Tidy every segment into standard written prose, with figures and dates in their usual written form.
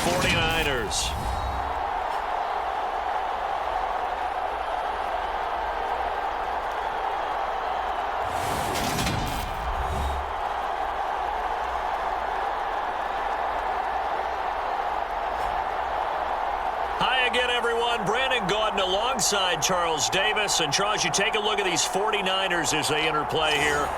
49ers. Hi again, everyone. Brandon Gaudin alongside Charles Davis. And Charles, you take a look at these 49ers as they interplay here.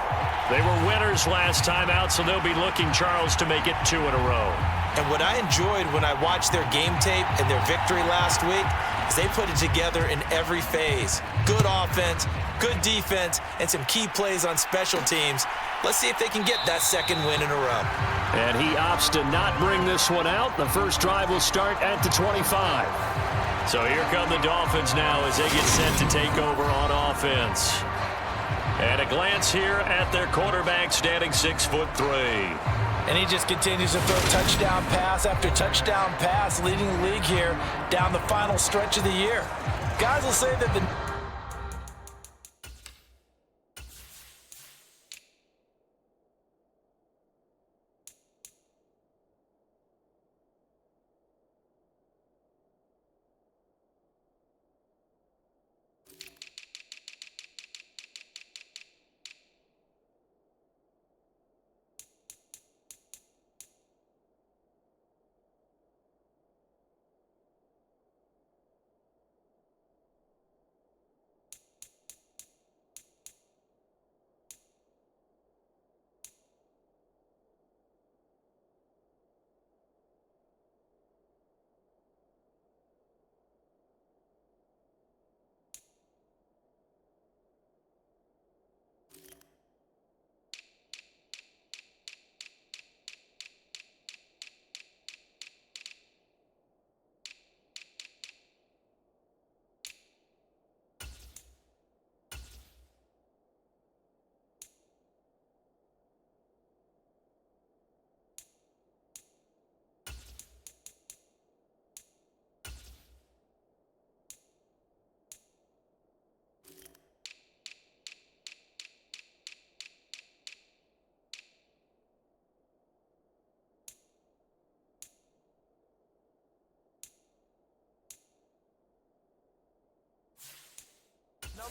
They were winners last time out, so they'll be looking, Charles, to make it 2 in a row. And what I enjoyed when I watched their game tape and their victory last week is they put it together in every phase. Good offense, good defense, and some key plays on special teams. Let's see if they can get that second win in a row. And he opts to not bring this one out. The first drive will start at the 25. So here come the Dolphins now as they get set to take over on offense. And a glance here at their quarterback, standing 6'3". And he just continues to throw touchdown pass after touchdown pass, leading the league here down the final stretch of the year. Guys will say that the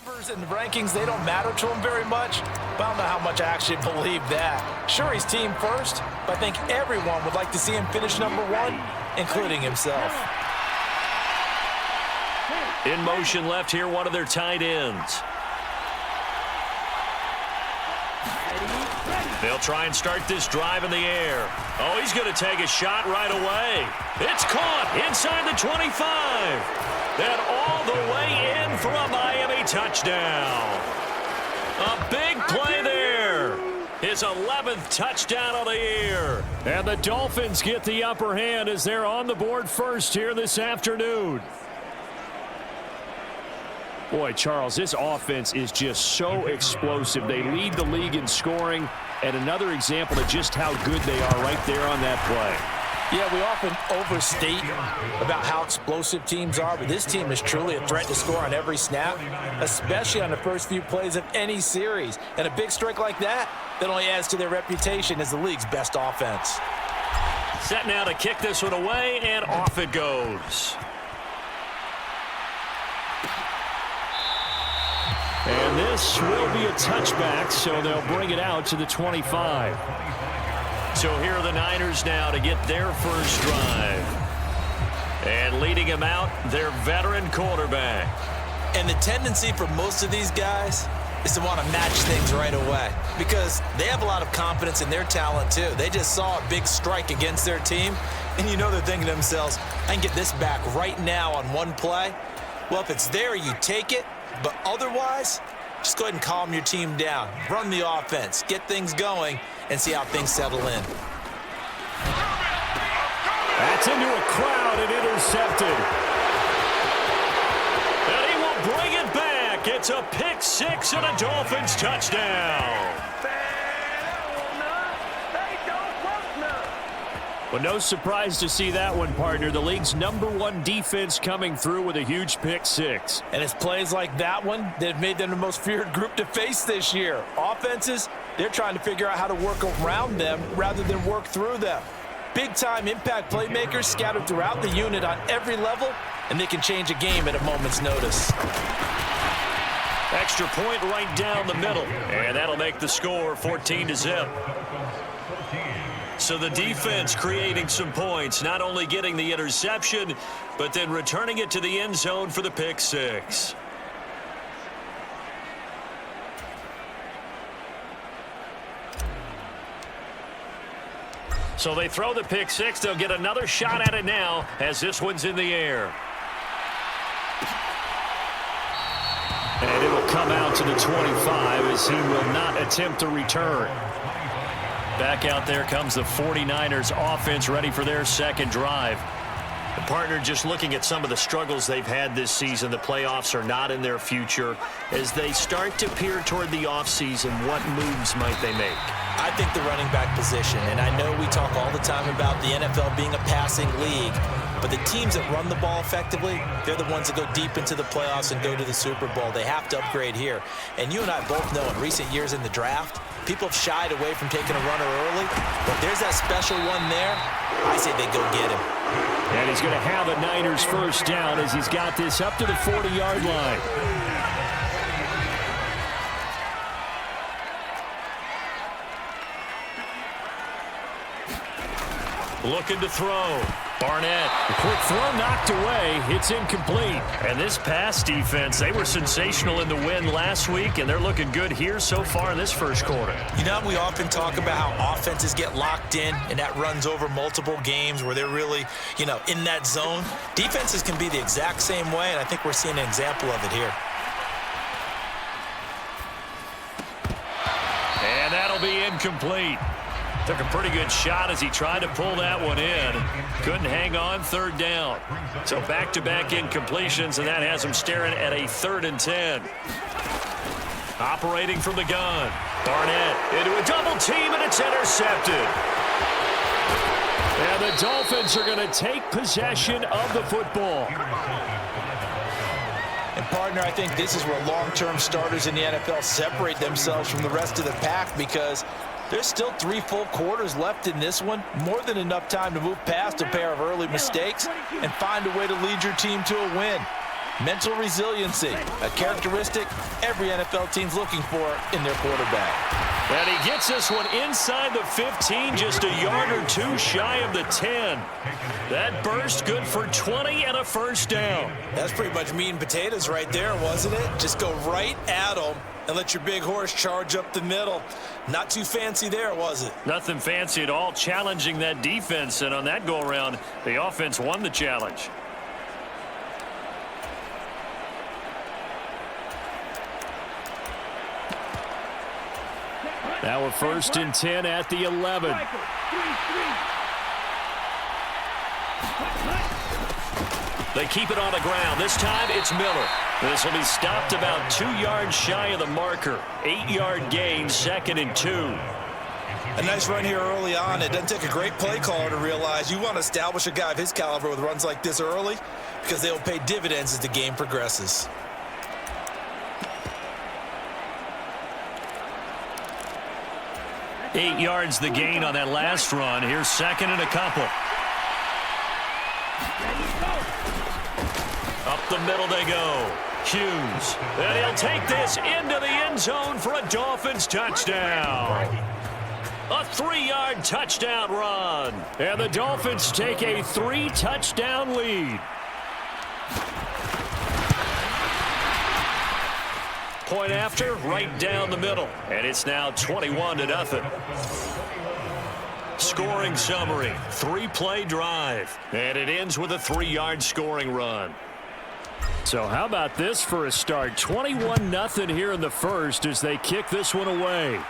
numbers and rankings, they don't matter to him very much, but I don't know how much I actually believe that. Sure, he's team first, but I think everyone would like to see him finish number 1, including himself. In motion left here, one of their tight ends. They'll try and start this drive in the air. Oh, he's going to take a shot right away. It's caught inside the 25. Then all the way in for a Miami touchdown. A big play there. His 11th touchdown of the year. And the Dolphins get the upper hand as they're on the board first here this afternoon. Boy, Charles, this offense is just so explosive. They lead the league in scoring, and another example of just how good they are right there on that play. Yeah, we often overstate about how explosive teams are, but this team is truly a threat to score on every snap, especially on the first few plays of any series. And a big strike like that only adds to their reputation as the league's best offense. Set now to kick this one away, and off it goes. And this will be a touchback, so they'll bring it out to the 25. So here are the Niners now to get their first drive. And leading him out, their veteran quarterback. And the tendency for most of these guys is to want to match things right away because they have a lot of confidence in their talent too. They just saw a big strike against their team, and you know they're thinking to themselves, I can get this back right now on one play. Well, if it's there, you take it. But otherwise, just go ahead and calm your team down. Run the offense, get things going, and see how things settle in. That's into a crowd and intercepted. And he will bring it back. It's a pick six and a Dolphins touchdown. Well, no surprise to see that one, partner. The league's #1 defense coming through with a huge pick six. And it's plays like that one that have made them the most feared group to face this year. Offenses, they're trying to figure out how to work around them rather than work through them. Big-time impact playmakers scattered throughout the unit on every level, and they can change a game at a moment's notice. Extra point right down the middle, and that'll make the score 14-0. So the defense creating some points, not only getting the interception, but then returning it to the end zone for the pick six. So they throw the pick six. They'll get another shot at it now as this one's in the air. And it will come out to the 25 as he will not attempt to return. Back out there comes the 49ers offense ready for their second drive. The partner just looking at some of the struggles they've had this season. The playoffs are not in their future. As they start to peer toward the offseason, what moves might they make? I think the running back position, and I know we talk all the time about the NFL being a passing league, but the teams that run the ball effectively, they're the ones that go deep into the playoffs and go to the Super Bowl. They have to upgrade here. And you and I both know in recent years in the draft, people have shied away from taking a runner early, but there's that special one there. I say they go get him. And he's going to have a Niners first down as he's got this up to the 40-yard line. Looking to throw. Barnett. A quick throw knocked away. It's incomplete. And this pass defense, they were sensational in the win last week, and they're looking good here so far in this first quarter. You know, we often talk about how offenses get locked in, and that runs over multiple games where they're really, you know, in that zone. Defenses can be the exact same way, and I think we're seeing an example of it here. And that'll be incomplete. Took a pretty good shot as he tried to pull that one in. Couldn't hang on, third down. So back-to-back incompletions, and that has him staring at a 3rd and 10. Operating from the gun. Barnett into a double team, and it's intercepted. And the Dolphins are going to take possession of the football. And, partner, I think this is where long-term starters in the NFL separate themselves from the rest of the pack because there's still 3 full quarters left in this one. More than enough time to move past a pair of early mistakes and find a way to lead your team to a win. Mental resiliency, a characteristic every NFL team's looking for in their quarterback. And he gets this one inside the 15, just a yard or two shy of the 10. That burst good for 20 and a first down. That's pretty much meat and potatoes right there, wasn't it? Just go right at them and let your big horse charge up the middle. Not too fancy there, was it? Nothing fancy at all, challenging that defense, and on that go-around, the offense won the challenge. Now a 1st and 10 at the 11. They keep it on the ground. This time it's Miller. This will be stopped about 2 yards shy of the marker. 8-yard gain, 2nd and 2. A nice run here early on. It doesn't take a great play caller to realize you want to establish a guy of his caliber with runs like this early because they will pay dividends as the game progresses. Eight yards the gain on that last run. Here's 2nd and a couple. Up the middle they go. Hughes. And he'll take this into the end zone for a Dolphins touchdown. A 3-yard touchdown run. And the Dolphins take a 3-touchdown lead. Point after, right down the middle. And it's now 21-0. Scoring summary, 3-play drive. And it ends with a 3-yard scoring run. So how about this for a start? 21-0 here in the first as they kick this one away.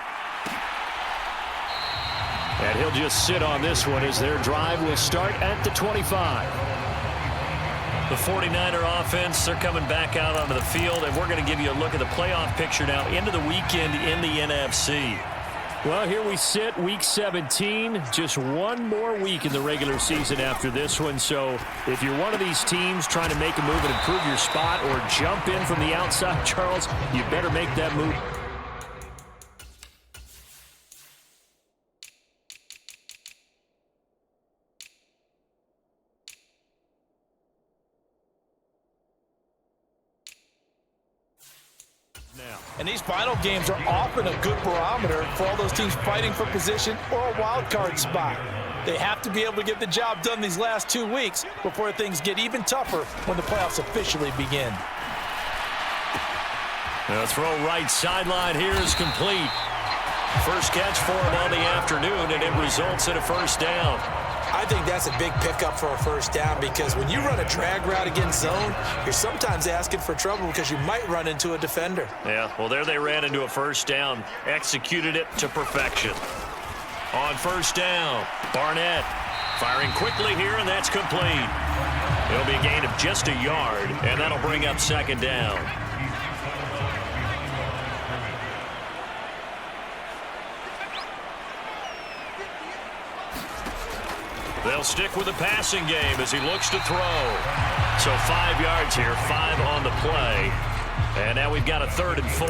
And he'll just sit on this one as their drive will start at the 25. The 49er offense, they're coming back out onto the field, and we're going to give you a look at the playoff picture now into the weekend in the NFC. Well, here we sit, Week 17, just one more week in the regular season after this one. So if you're one of these teams trying to make a move and improve your spot or jump in from the outside, Charles, you better make that move. And these final games are often a good barometer for all those teams fighting for position or a wild card spot. They have to be able to get the job done these last 2 weeks before things get even tougher when the playoffs officially begin. The throw right sideline here is complete. First catch for him on the afternoon, and it results in a first down. I think that's a big pickup for a first down because when you run a drag route against zone, you're sometimes asking for trouble because you might run into a defender. Yeah, well, there they ran into a first down, executed it to perfection. On first down, Barnett firing quickly here, and that's complete. It'll be a gain of just a yard, and that'll bring up second down. They'll stick with the passing game as he looks to throw. So 5 yards here, 5 on the play. And now we've got a 3rd and 4.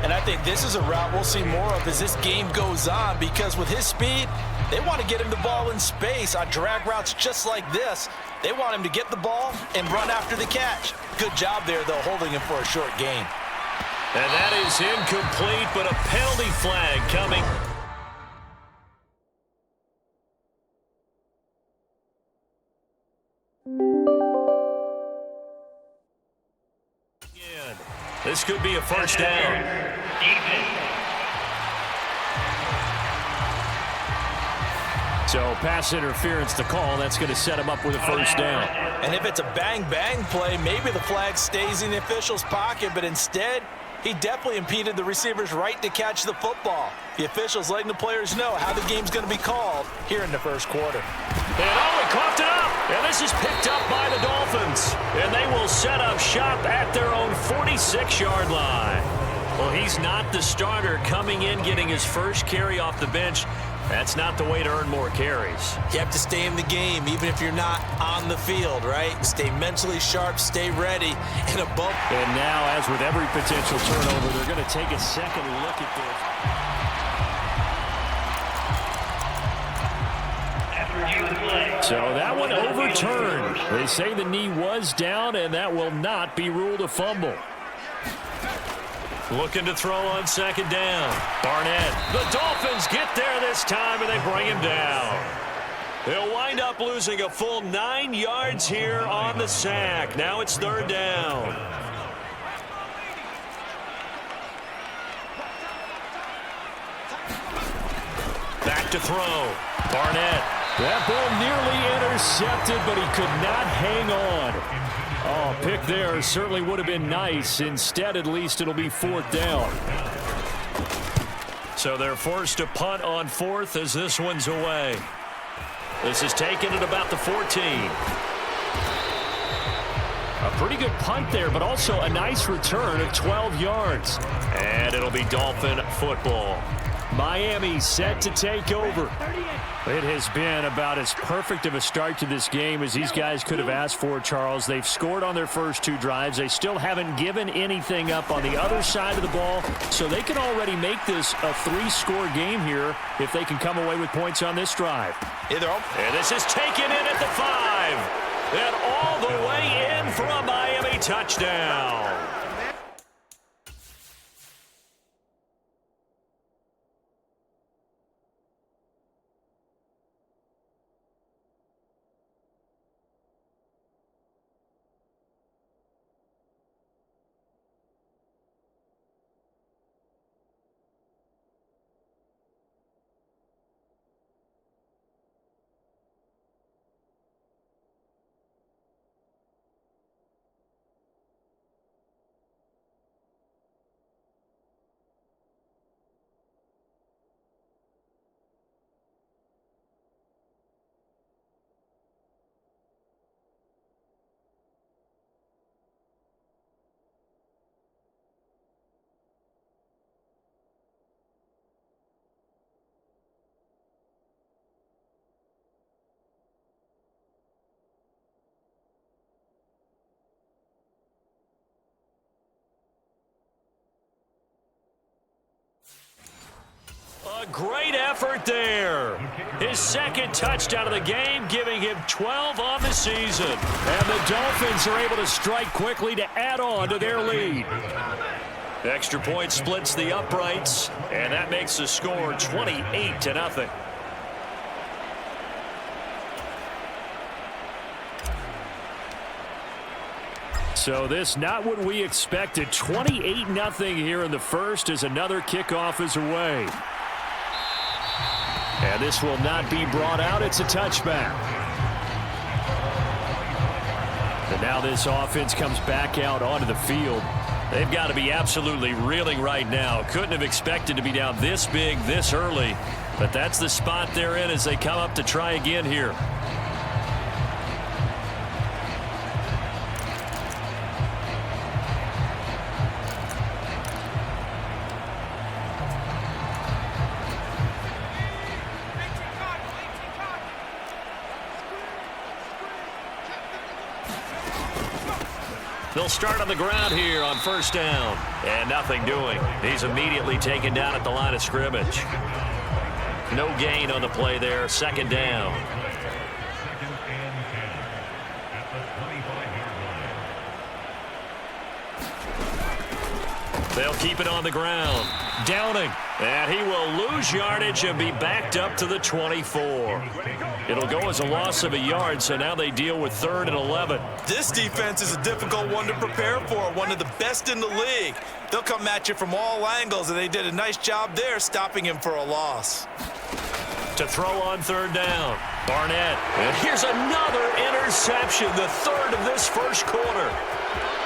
And I think this is a route we'll see more of as this game goes on because with his speed, they want to get him the ball in space on drag routes just like this. They want him to get the ball and run after the catch. Good job there, though, holding him for a short gain. And that is incomplete, but a penalty flag coming. This could be a first down. So pass interference to call. That's going to set him up with a first down. And if it's a bang-bang play, maybe the flag stays in the official's pocket, but instead, he definitely impeded the receiver's right to catch the football. The official's letting the players know how the game's going to be called here in the first quarter. And he coughed it up. And this is picked up by the Dolphins. And they will set up shop at their own 46-yard line. Well, he's not the starter coming in, getting his first carry off the bench. That's not the way to earn more carries. You have to stay in the game, even if you're not on the field, right? Stay mentally sharp, stay ready, and above. And now, as with every potential turnover, they're going to take a second look at this. So that one overturned. They say the knee was down, and that will not be ruled a fumble. Looking to throw on second down. Barnett. The Dolphins get there this time, and they bring him down. They'll wind up losing a full 9 yards here on the sack. Now it's 3rd down. Back to throw. Barnett. That ball nearly intercepted, but he could not hang on. Oh, pick there certainly would have been nice. Instead, at least, it'll be 4th down. So they're forced to punt on 4th as this one's away. This is taken at about the 14. A pretty good punt there, but also a nice return of 12 yards. And it'll be Dolphin football. Miami set to take over. It has been about as perfect of a start to this game as these guys could have asked for, Charles. They've scored on their first 2 drives. They still haven't given anything up on the other side of the ball, so they can already make this a 3-score game here if they can come away with points on this drive. And this is taken in at the 5. And all the way in for a Miami touchdown. A great effort there. His second touchdown of the game, giving him 12 on the season. And the Dolphins are able to strike quickly to add on to their lead. Extra point splits the uprights, and that makes the score 28-0. So this not what we expected. 28-0 here in the first as another kickoff is away. And this will not be brought out. It's a touchback. And now this offense comes back out onto the field. They've got to be absolutely reeling right now. Couldn't have expected to be down this big this early. But that's the spot they're in as they come up to try again here. They'll start on the ground here on first down. And nothing doing. He's immediately taken down at the line of scrimmage. No gain on the play there. Second down. They'll keep it on the ground. Downing. And he will lose yardage and be backed up to the 24. It'll go as a loss of a yard, so now they deal with 3rd and 11. This defense is a difficult one to prepare for, one of the best in the league. They'll come at you from all angles, and they did a nice job there stopping him for a loss. To throw on 3rd down, Barnett. And here's another interception, the 3rd of this first quarter.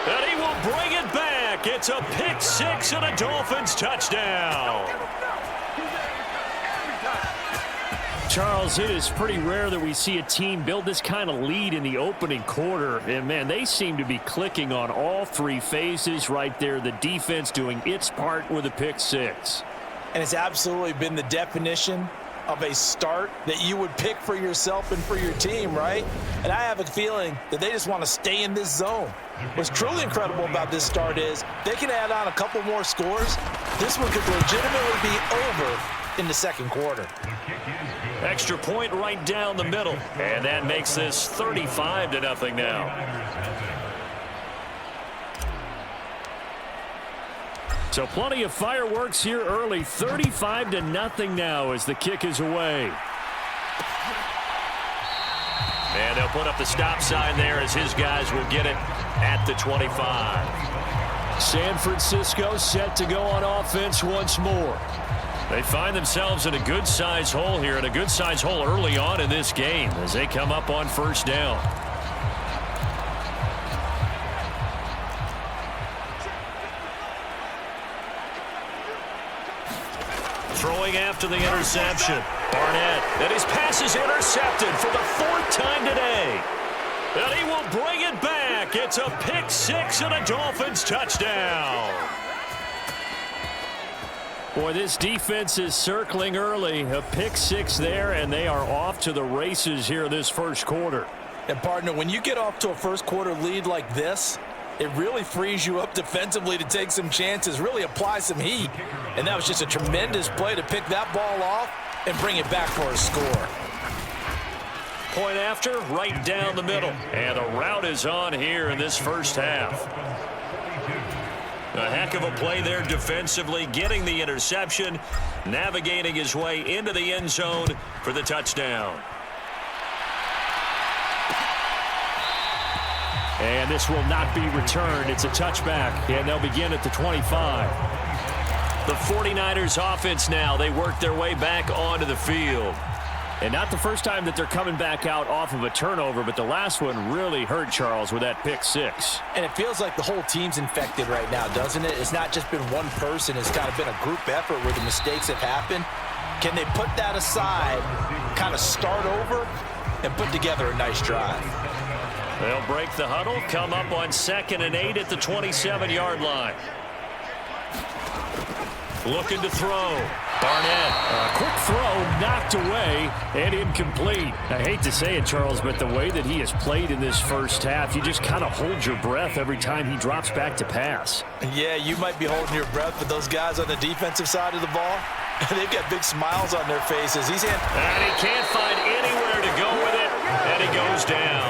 And he will bring it back. It's a pick 6 and a Dolphins touchdown. Charles, it is pretty rare that we see a team build this kind of lead in the opening quarter. And, man, they seem to be clicking on all 3 phases right there. The defense doing its part with a pick 6. And it's absolutely been the definition of a start that you would pick for yourself and for your team, right? And I have a feeling that they just want to stay in this zone. What's truly incredible about this start is they can add on a couple more scores. This one could legitimately be over in the second quarter. Extra point right down the middle. And that makes this 35-0 now. So plenty of fireworks here early. 35-0 now as the kick is away. And they'll put up the stop sign there as his guys will get it at the 25. San Francisco set to go on offense once more. They find themselves in a good-sized hole here, and a good-sized hole early on in this game as they come up on first down. Throwing after the interception. Barnett. And his pass is intercepted for the 4th time today. And he will bring it back. It's a pick 6 and a Dolphins touchdown. Boy, this defense is circling early. A pick 6 there, and they are off to the races here this first quarter. And, partner, when you get off to a first quarter lead like this, it really frees you up defensively to take some chances, really apply some heat. And that was just a tremendous play to pick that ball off and bring it back for a score. Point after, right down the middle. And the route is on here in this first half. A heck of a play there defensively, getting the interception, navigating his way into the end zone for the touchdown. And this will not be returned. It's a touchback, and they'll begin at the 25. The 49ers offense now, they work their way back onto the field. And not the first time that they're coming back out off of a turnover, but the last one really hurt Charles with that pick 6. And it feels like the whole team's infected right now, doesn't it? It's not just been one person. It's kind of been a group effort where the mistakes have happened. Can they put that aside, kind of start over, and put together a nice drive? They'll break the huddle, come up on 2nd and 8 at the 27-yard line. Looking to throw. Barnett. A quick throw, knocked away, and incomplete. I hate to say it, Charles, but the way that he has played in this first half, you just kind of hold your breath every time he drops back to pass. Yeah, you might be holding your breath, but those guys on the defensive side of the ball, they've got big smiles on their faces. He's in. And he can't find anywhere to go with it, and he goes down.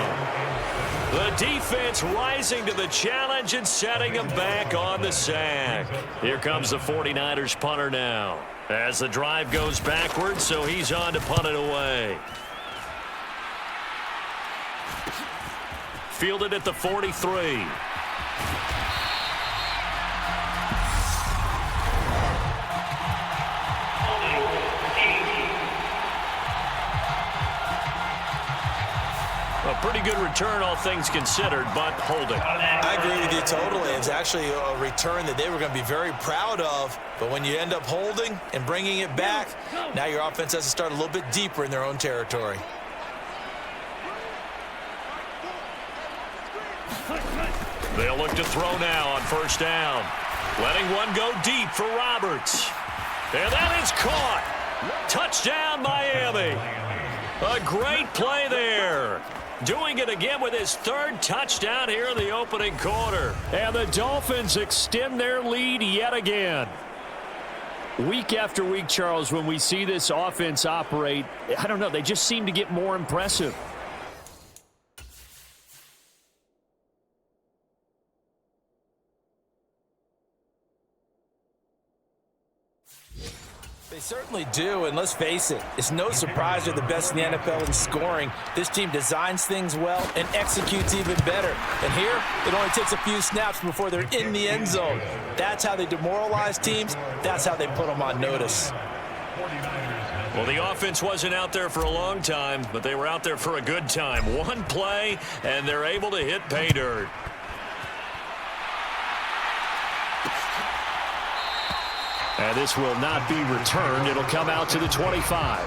The defense rising to the challenge and setting him back on the sack. Here comes the 49ers punter now. As the drive goes backwards, so he's on to punt it away. Fielded at the 43. A pretty good return, all things considered, but holding. I agree with you totally. It's actually a return that they were going to be very proud of. But when you end up holding and bringing it back, now your offense has to start a little bit deeper in their own territory. They'll look to throw now on first down. Letting one go deep for Roberts. And that is caught. Touchdown, Miami. A great play there. Doing it again with his third touchdown here in the opening quarter. And the Dolphins extend their lead yet again. Week after week, Charles, when we see this offense operate, I don't know, they just seem to get more impressive. They certainly do, and let's face it, it's no surprise they're the best in the NFL in scoring. This team designs things well and executes even better. And here, it only takes a few snaps before they're in the end zone. That's how they demoralize teams. That's how they put them on notice. Well, the offense wasn't out there for a long time, but they were out there for a good time. One play, and they're able to hit pay dirt. And this will not be returned. It'll come out to the 25.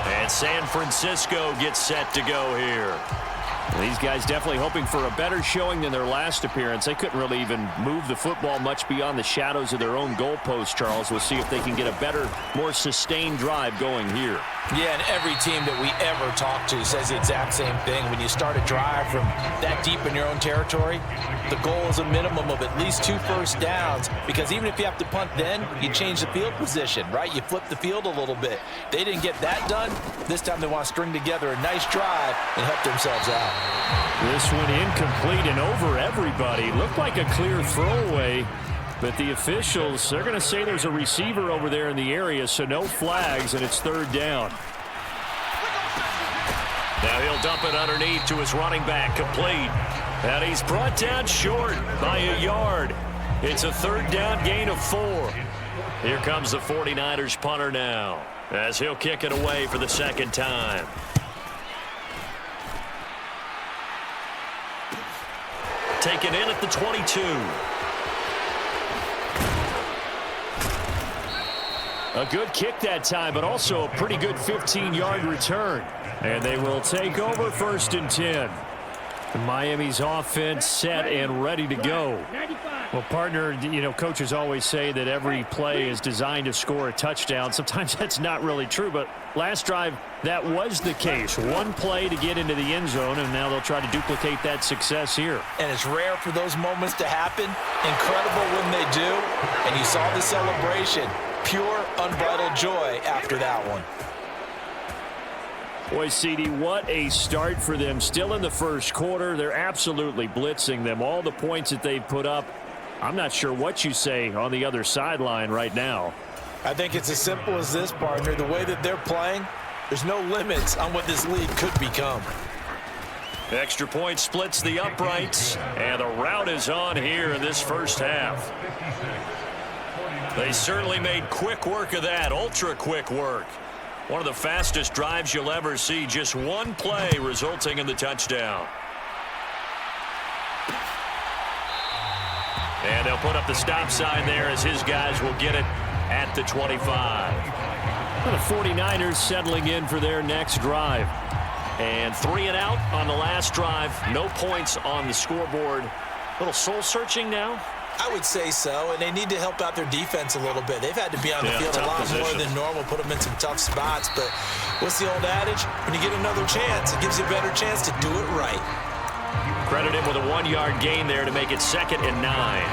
And San Francisco gets set to go here. These guys definitely hoping for a better showing than their last appearance. They couldn't really even move the football much beyond the shadows of their own goalpost, Charles. We'll see if they can get a better, more sustained drive going here. Yeah, and every team that we ever talk to says the exact same thing. When you start a drive from that deep in your own territory, the goal is a minimum of at least 2 first downs, because even if you have to punt then, you change the field position, right? You flip the field a little bit. They didn't get that done. This time they want to string together a nice drive and help themselves out. This one incomplete and over everybody. Looked like a clear throwaway, but the officials, they're going to say there's a receiver over there in the area, so no flags, and it's third down. Now he'll dump it underneath to his running back, complete. And he's brought down short by a yard. It's a third down gain of 4. Here comes the 49ers punter now, as he'll kick it away for the second time. Taken in at the 22. A good kick that time, but also a pretty good 15-yard return. And they will take over first and 10. Miami's offense set and ready to go. Well, partner, you know, coaches always say that every play is designed to score a touchdown. Sometimes that's not really true, but last drive, that was the case. One play to get into the end zone, and now they'll try to duplicate that success here. And it's rare for those moments to happen. Incredible when they do. And you saw the celebration. Pure, unbridled joy after that one. Boy, CD, what a start for them. Still in the first quarter. They're absolutely blitzing them. All the points that they've put up, I'm not sure what you say on the other sideline right now. I think it's as simple as this, partner. The way that they're playing, there's no limits on what this league could become. Extra point splits the uprights, and the route is on here in this first half. They certainly made quick work of that, ultra-quick work. One of the fastest drives you'll ever see, just one play resulting in the touchdown. And they'll put up the stop sign there as his guys will get it at the 25. The 49ers settling in for their next drive. And 3 and out on the last drive. No points on the scoreboard. A little soul-searching now. I would say so, and they need to help out their defense a little bit. They've had to be on the field a lot more than normal, put them in some tough spots. But what's the old adage? When you get another chance, it gives you a better chance to do it right. Credit him with a 1-yard gain there to make it 2nd and 9.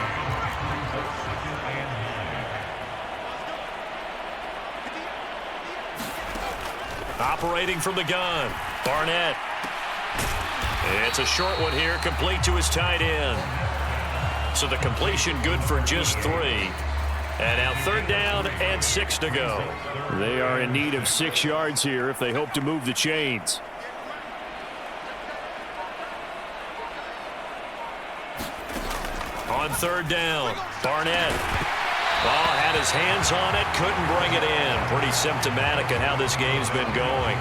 Operating from the gun, Barnett. It's a short one here, complete to his tight end. So the completion good for just 3. And now 3rd down and 6 to go. They are in need of 6 yards here if they hope to move the chains. On 3rd down, Barnett. Ball had his hands on it, couldn't bring it in. Pretty symptomatic of how this game's been going.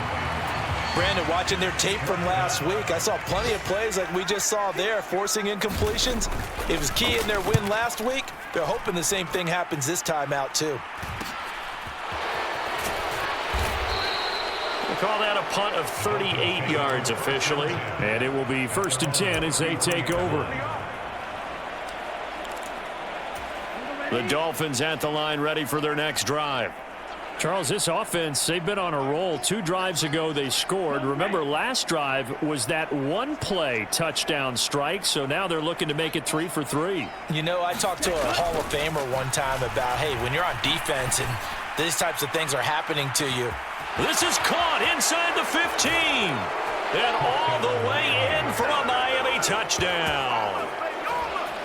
Brandon, watching their tape from last week, I saw plenty of plays like we just saw there, forcing incompletions. It was key in their win last week. They're hoping the same thing happens this time out, too. We'll call that a punt of 38 yards officially. And it will be 1st and 10 as they take over. The Dolphins at the line, ready for their next drive. Charles, this offense, they've been on a roll. 2 drives ago, they scored. Remember, last drive was that one-play touchdown strike, so now they're looking to make it 3 for 3. You know, I talked to a Hall of Famer one time about, hey, when you're on defense and these types of things are happening to you. This is caught inside the 15. And all the way in for a Miami touchdown.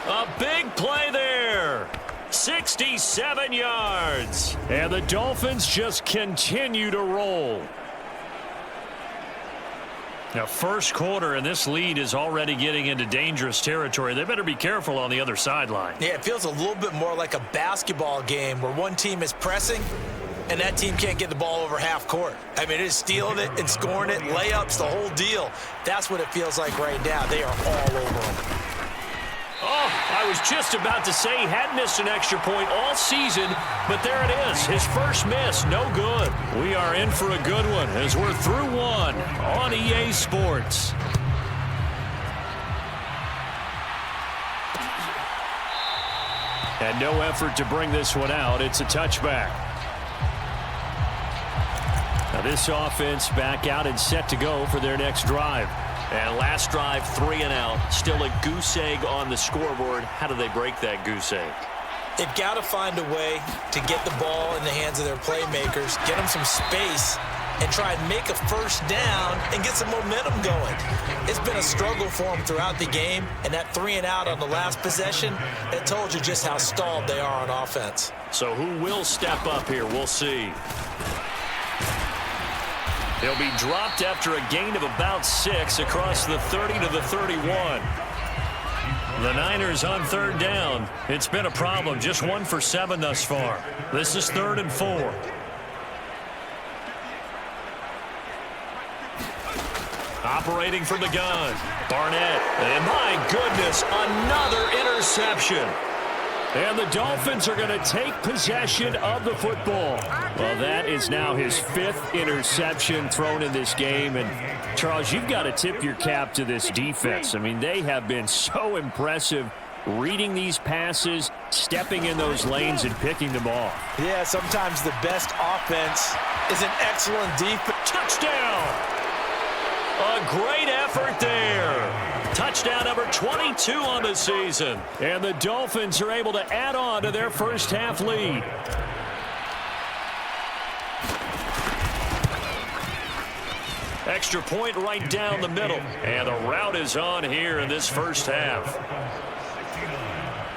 A big play there. 67 yards. And the Dolphins just continue to roll. Now, first quarter, and this lead is already getting into dangerous territory. They better be careful on the other sideline. Yeah, it feels a little bit more like a basketball game where one team is pressing and that team can't get the ball over half court. I mean, it is stealing it and scoring it, layups, the whole deal. That's what it feels like right now. They are all over them. Oh, I was just about to say he had missed an extra point all season, but there it is. His first miss, no good. We are in for a good one as we're through one on EA Sports. And no effort to bring this one out. It's a touchback. Now this offense back out and set to go for their next drive. And last drive, 3 and out. Still a goose egg on the scoreboard. How do they break that goose egg? They've got to find a way to get the ball in the hands of their playmakers, get them some space, and try and make a first down and get some momentum going. It's been a struggle for them throughout the game, and that 3 and out on the last possession, that told you just how stalled they are on offense. So who will step up here? We'll see. He'll be dropped after a gain of about 6 across the 30 to the 31. The Niners on 3rd down. It's been a problem. Just 1 for 7 thus far. This is 3rd and 4. Operating from the gun. Barnett. And my goodness, another interception. And the Dolphins are going to take possession of the football. Well, that is now his 5th interception thrown in this game. And, Charles, you've got to tip your cap to this defense. I mean, they have been so impressive reading these passes, stepping in those lanes, and picking them off. Yeah, sometimes the best offense is an excellent defense. Touchdown! A great effort there. Touchdown number 22 on the season. And the Dolphins are able to add on to their first half lead. Extra point right down the middle. And the route is on here in this first half.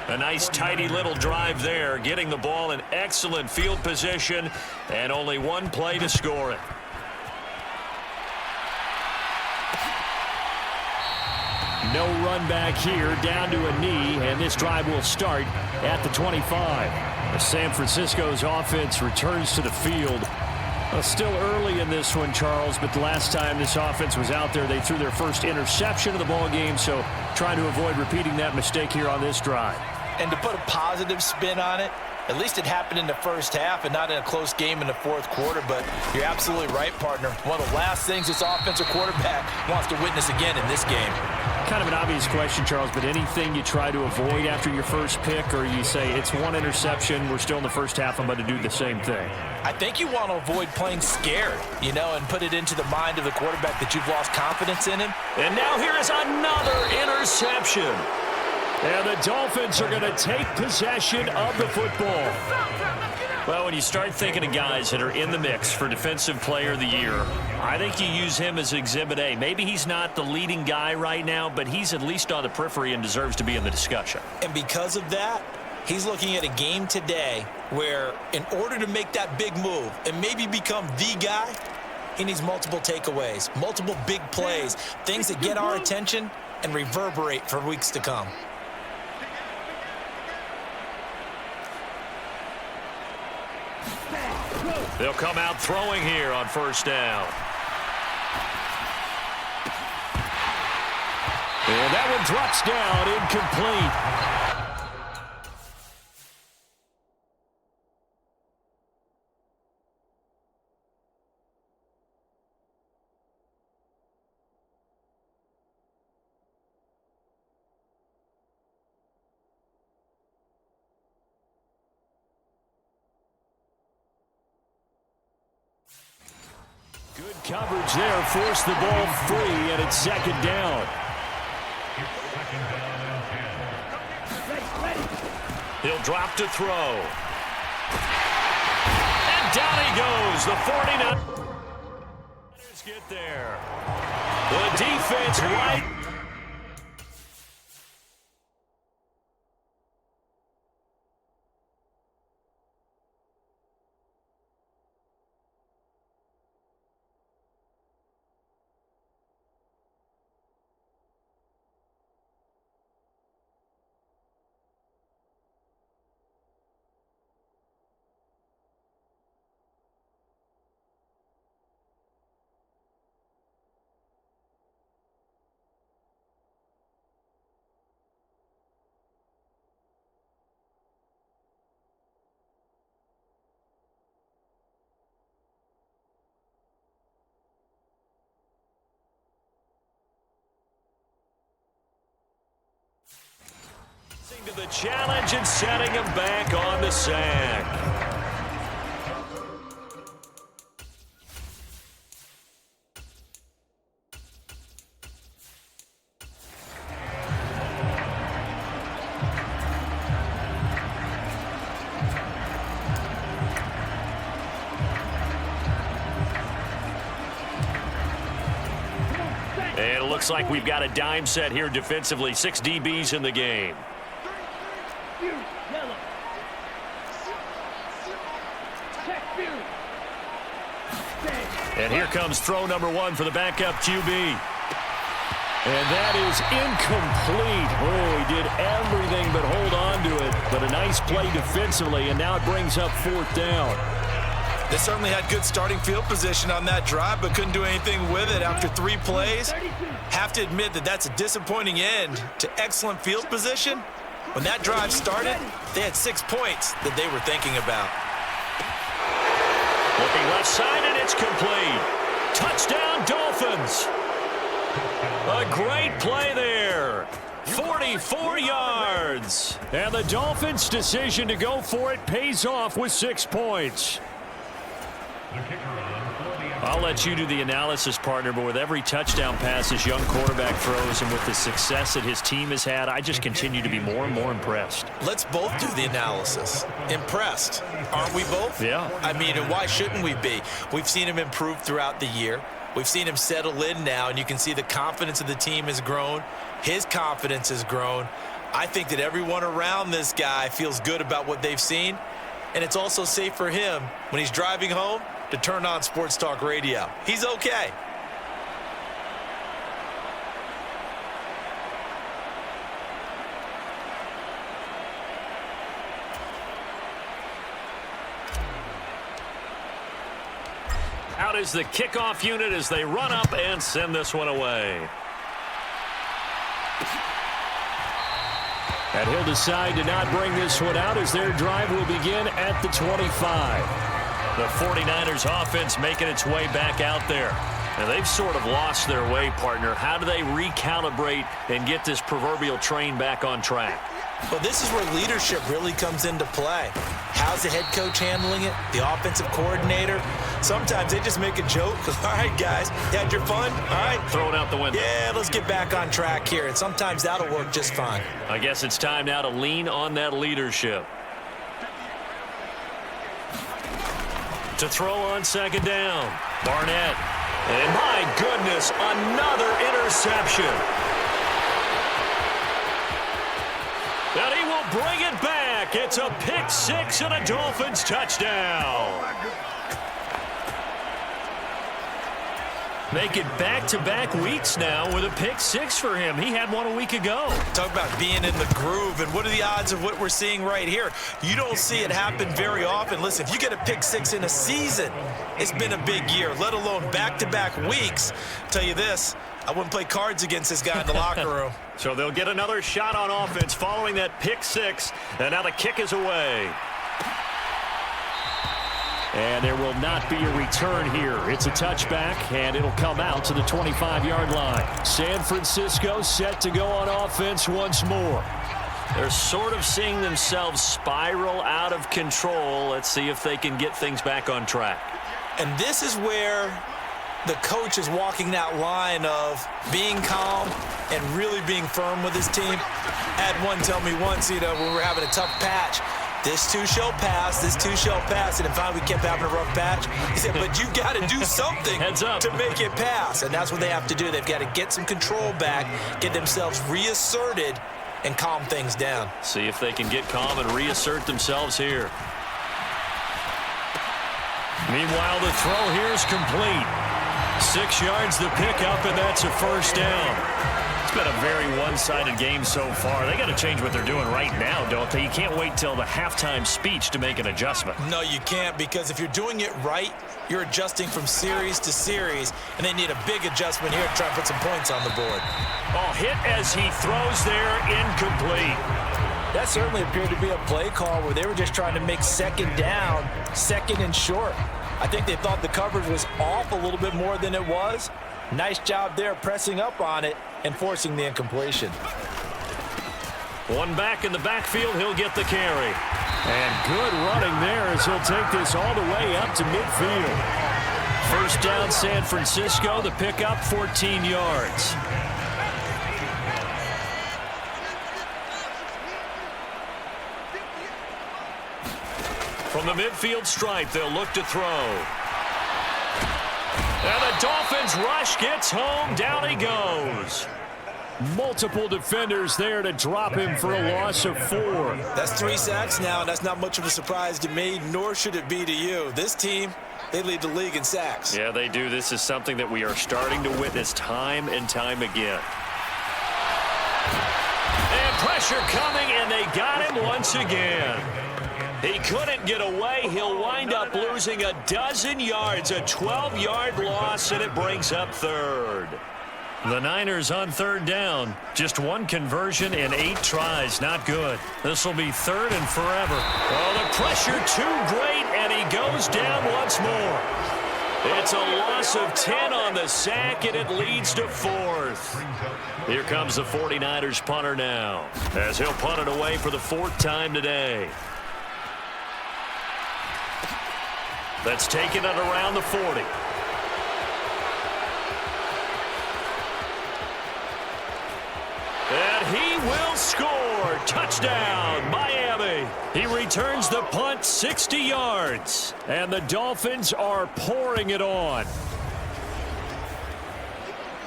A nice tidy little drive there, getting the ball in excellent field position and only 1 play to score it. No run back here, down to a knee, and this drive will start at the 25. As San Francisco's offense returns to the field. Still early in this one, Charles, but the last time this offense was out there, they threw their first interception of the ball game, so trying to avoid repeating that mistake here on this drive. And to put a positive spin on it, at least it happened in the first half and not in a close game in the 4th quarter, but you're absolutely right, partner. One of the last things this offensive quarterback wants to witness again in this game. Kind of an obvious question, Charles, but anything you try to avoid after your first pick, or you say it's 1 interception, we're still in the first half, I'm going to do the same thing? I think you want to avoid playing scared, you know, and put it into the mind of the quarterback that you've lost confidence in him. And now here is another interception. And the Dolphins are going to take possession of the football. Well, when you start thinking of guys that are in the mix for Defensive Player of the Year, I think you use him as Exhibit A. Maybe he's not the leading guy right now, but he's at least on the periphery and deserves to be in the discussion. And because of that, he's looking at a game today where in order to make that big move and maybe become the guy, he needs multiple takeaways, multiple big plays, things that get our attention and reverberate for weeks to come. They'll come out throwing here on first down. And that one drops down, incomplete. Good coverage there, forced the ball free, and it's second down. He'll drop to throw. And down he goes, the 49ers get there. The defense right. To the challenge and setting him back on the sack. And it looks like we've got a dime set here defensively. 6 DBs in the game. And here comes throw number 1 for the backup QB. And that is incomplete. Oh, he did everything but hold on to it. But a nice play defensively, and now it brings up fourth down. They certainly had good starting field position on that drive, but couldn't do anything with it after 3 plays. Have to admit that that's a disappointing end to excellent field position. When that drive started, they had 6 points that they were thinking about. Looking left side, and it's complete. Touchdown, Dolphins. A great play there. 44 yards. And the Dolphins' decision to go for it pays off with 6 points. I'll let you do the analysis, partner, but with every touchdown pass this young quarterback throws and with the success that his team has had, I just continue to be more and more impressed. Let's both do the analysis. Impressed. Aren't we both? Yeah. I mean, and why shouldn't we be? We've seen him improve throughout the year. We've seen him settle in now, and you can see the confidence of the team has grown. His confidence has grown. I think that everyone around this guy feels good about what they've seen, and it's also safe for him when he's driving home to turn on Sports Talk Radio. He's okay. Out is the kickoff unit as they run up and send this one away. And he'll decide to not bring this one out as their drive will begin at the 25. The 49ers offense making its way back out there. And they've sort of lost their way, partner. How do they recalibrate and get this proverbial train back on track? Well, this is where leadership really comes into play. How's the head coach handling it? The offensive coordinator? Sometimes they just make a joke. All right, guys, you had your fun? All right. Throw it out the window. Yeah, let's get back on track here. And sometimes that'll work just fine. I guess it's time now to lean on that leadership. to throw on second down. Barnett. And my goodness, another interception. And he will bring it back. It's a pick six and a Dolphins touchdown. Make it back-to-back weeks now with a pick six for him. He had one a week ago. Talk about being in the groove, and what are the odds of what we're seeing right here? You don't see it happen very often. Listen, if you get a pick six in a season, it's been a big year, let alone back-to-back weeks. I'll tell you this, I wouldn't play cards against this guy in the locker room. So they'll get another shot on offense following that pick six, and now the kick is away. And there will not be a return here. It's a touchback, and it'll come out to the 25-yard line. San Francisco set to go on offense once more. They're sort of seeing themselves spiral out of control. Let's see if they can get things back on track. And this is where the coach is walking that line of being calm and really being firm with his team. I had one tell me once, when we were having a tough patch, this too shall pass, this too shall pass. And finally we kept having a rough patch. He said, but you got to do something to make it pass. And that's what they have to do. They've got to get some control back, get themselves reasserted, and calm things down. See if they can get calm and reassert themselves here. Meanwhile, the throw here is complete. 6 yards the pickup, and that's a first down. It's been a very one-sided game so far. They got to change what they're doing right now, don't they? You can't wait till the halftime speech to make an adjustment. No, you can't, because if you're doing it right, you're adjusting from series to series, and they need a big adjustment here to try and put some points on the board. Oh, hit as he throws there, incomplete. That certainly appeared to be a play call where they were just trying to make second down, second and short. I think they thought the coverage was off a little bit more than it was. Nice job there pressing up on it and forcing the incompletion. One back in the backfield, he'll get the carry. And good running there as he'll take this all the way up to midfield. First down, San Francisco. The pickup, 14 yards. From the midfield stripe, they'll look to throw. And the Dolphins rush gets home. Down he goes. Multiple defenders there to drop him for a loss of 4. That's 3 sacks now, and that's not much of a surprise to me, nor should it be to you. This team, they lead the league in sacks. Yeah, they do. This is something that we are starting to witness time and time again. And pressure coming, and they got him once again. He couldn't get away. He'll wind up losing a dozen yards, a 12-yard loss, and it brings up third. The Niners on third down. Just one conversion in 8 tries. Not good. This will be third and forever. Oh, the pressure too great, and he goes down once more. It's a loss of 10 on the sack, and it leads to 4th. Here comes the 49ers punter now, as he'll punt it away for the 4th time today. That's taken at around the 40. And he will score. Touchdown, Miami. He returns the punt 60 yards. And the Dolphins are pouring it on.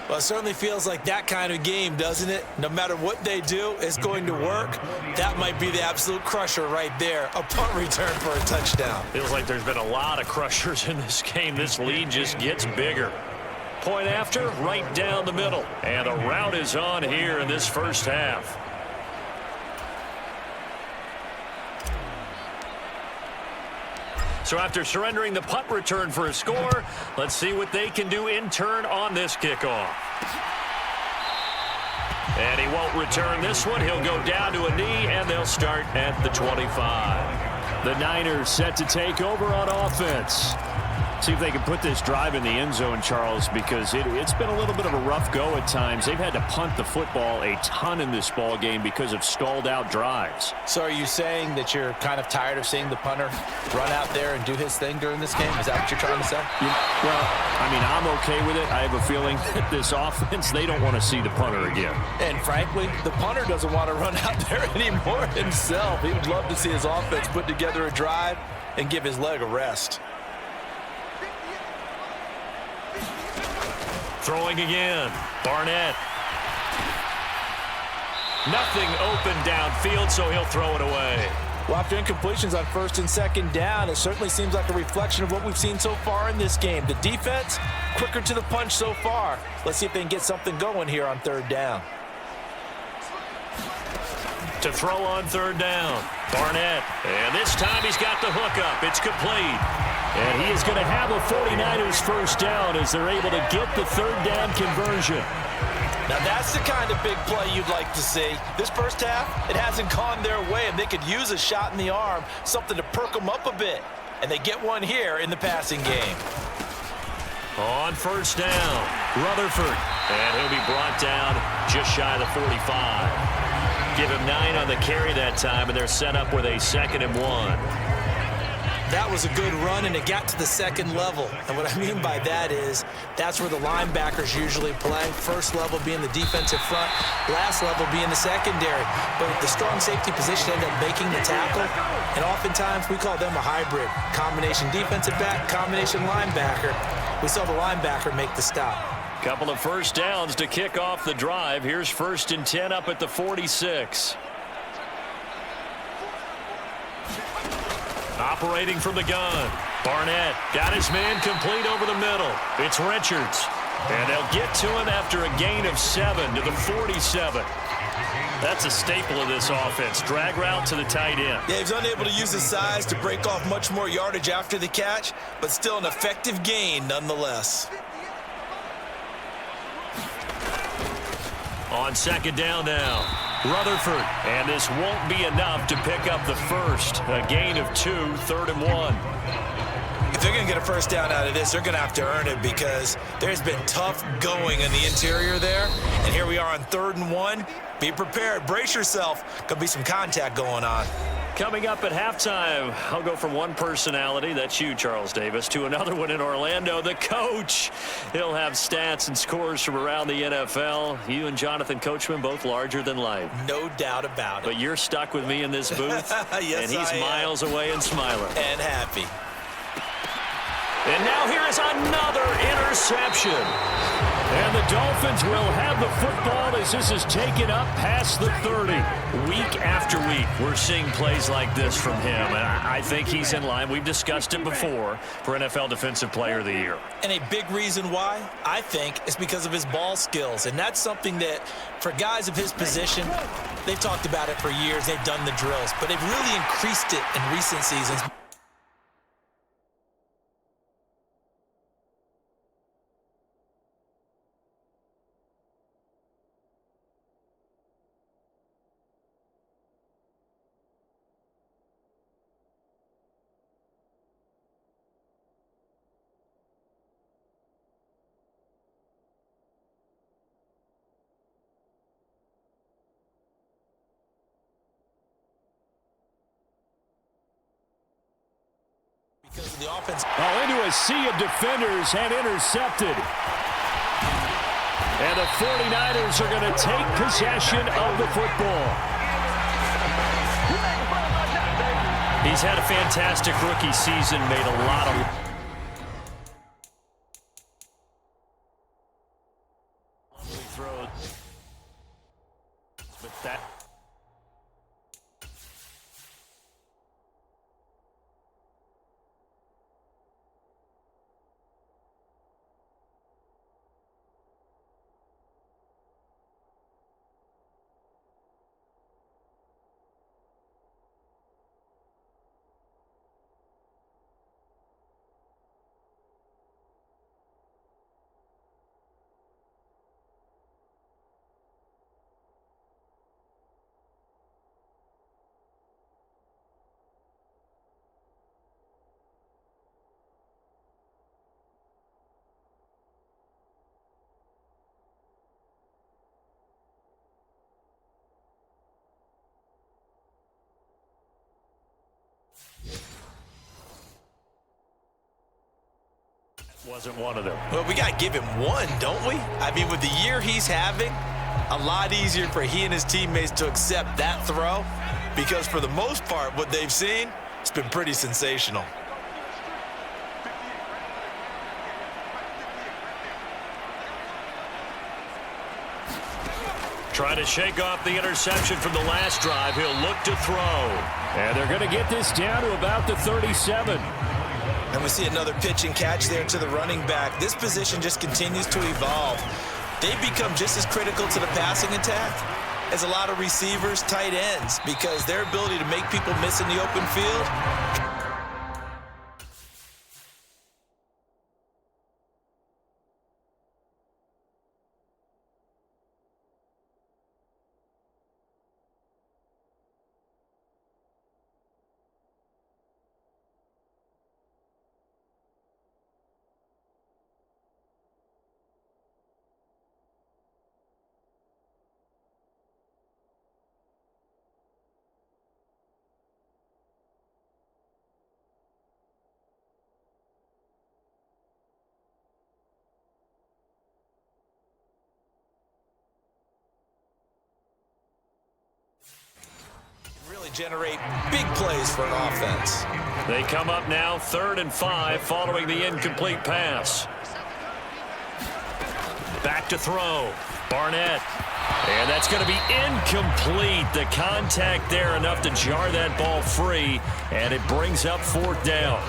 Well, it certainly feels like that kind of game, doesn't it? No matter what they do, it's going to work. That might be the absolute crusher right there. A punt return for a touchdown. Feels like there's been a lot of crushers in this game. This lead just gets bigger. Point after, right down the middle. And the route is on here in this first half. So after surrendering the punt return for a score, let's see what they can do in turn on this kickoff. And he won't return this one. He'll go down to a knee, and they'll start at the 25. The Niners set to take over on offense. See if they can put this drive in the end zone, Charles, because it's been a little bit of a rough go at times. They've had to punt the football a ton in this ball game because of stalled out drives. So are you saying that you're kind of tired of seeing the punter run out there and do his thing during this game? Is that what you're trying to say? Well, I mean, I'm okay with it. I have a feeling that this offense, they don't want to see the punter again. And frankly, the punter doesn't want to run out there anymore himself. He would love to see his offense put together a drive and give his leg a rest. Throwing again. Barnett. Nothing open downfield, so he'll throw it away. Well, after incompletions on first and second down, it certainly seems like a reflection of what we've seen so far in this game. The defense, quicker to the punch so far. Let's see if they can get something going here on third down. To throw on third down, Barnett. And this time he's got the hook up. It's complete. And he is going to have a 49ers first down as they're able to get the third down conversion. Now that's the kind of big play you'd like to see. This first half, it hasn't gone their way, and they could use a shot in the arm, something to perk them up a bit. And they get one here in the passing game. On first down, Rutherford. And he'll be brought down just shy of the 45. Give him 9 on the carry that time, and they're set up with a 2nd and 1. That was a good run, and it got to the second level. And what I mean by that is that's where the linebackers usually play. First level being the defensive front, last level being the secondary. But the strong safety position ended up making the tackle, and oftentimes we call them a hybrid. Combination defensive back, combination linebacker. We saw the linebacker make the stop. Couple of first downs to kick off the drive. Here's 1st and 10 up at the 46. Operating from the gun. Barnett got his man complete over the middle. It's Richards. And they'll get to him after a gain of 7 to the 47. That's a staple of this offense. Drag route to the tight end. Yeah, he's unable to use his size to break off much more yardage after the catch, but still an effective gain nonetheless. On 2nd down now, Rutherford. And this won't be enough to pick up the first. A gain of 2, 3rd and 1. If they're going to get a first down out of this, they're going to have to earn it because there's been tough going in the interior there. And here we are on 3rd and 1. Be prepared. Brace yourself. Could be some contact going on. Coming up at halftime, I'll go from one personality, that's you, Charles Davis, to another one in Orlando, the coach. He'll have stats and scores from around the NFL. You and Jonathan Coachman, both larger than life. No doubt about it. But you're stuck with me in this booth, yes, and he's miles away and smiling. And happy. And now here is another interception. And the Dolphins will have the football as this is taken up past the 30. Week after week, we're seeing plays like this from him. And I think he's in line. We've discussed it before for NFL Defensive Player of the Year. And a big reason why, I think, is because of his ball skills. And that's something that, for guys of his position, they've talked about it for years. They've done the drills. But they've really increased it in recent seasons. The offense. Into a sea of defenders and intercepted. And the 49ers are going to take possession of the football. He's had a fantastic rookie season, made a lot of throws. But that wasn't one of them. Well, we got to give him one, don't we? I mean, with the year he's having, a lot easier for he and his teammates to accept that throw because for the most part, what they've seen, it's been pretty sensational. Trying to shake off the interception from the last drive. He'll look to throw. And they're going to get this down to about the 37. And we see another pitch and catch there to the running back. This position just continues to evolve. They've become just as critical to the passing attack as a lot of receivers, tight ends, because their ability to make people miss in the open field. Generate big plays for an offense. They come up now 3rd and 5 following the incomplete pass. Back to throw. Barnett. And that's going to be incomplete. The contact there enough to jar that ball free, and it brings up 4th down.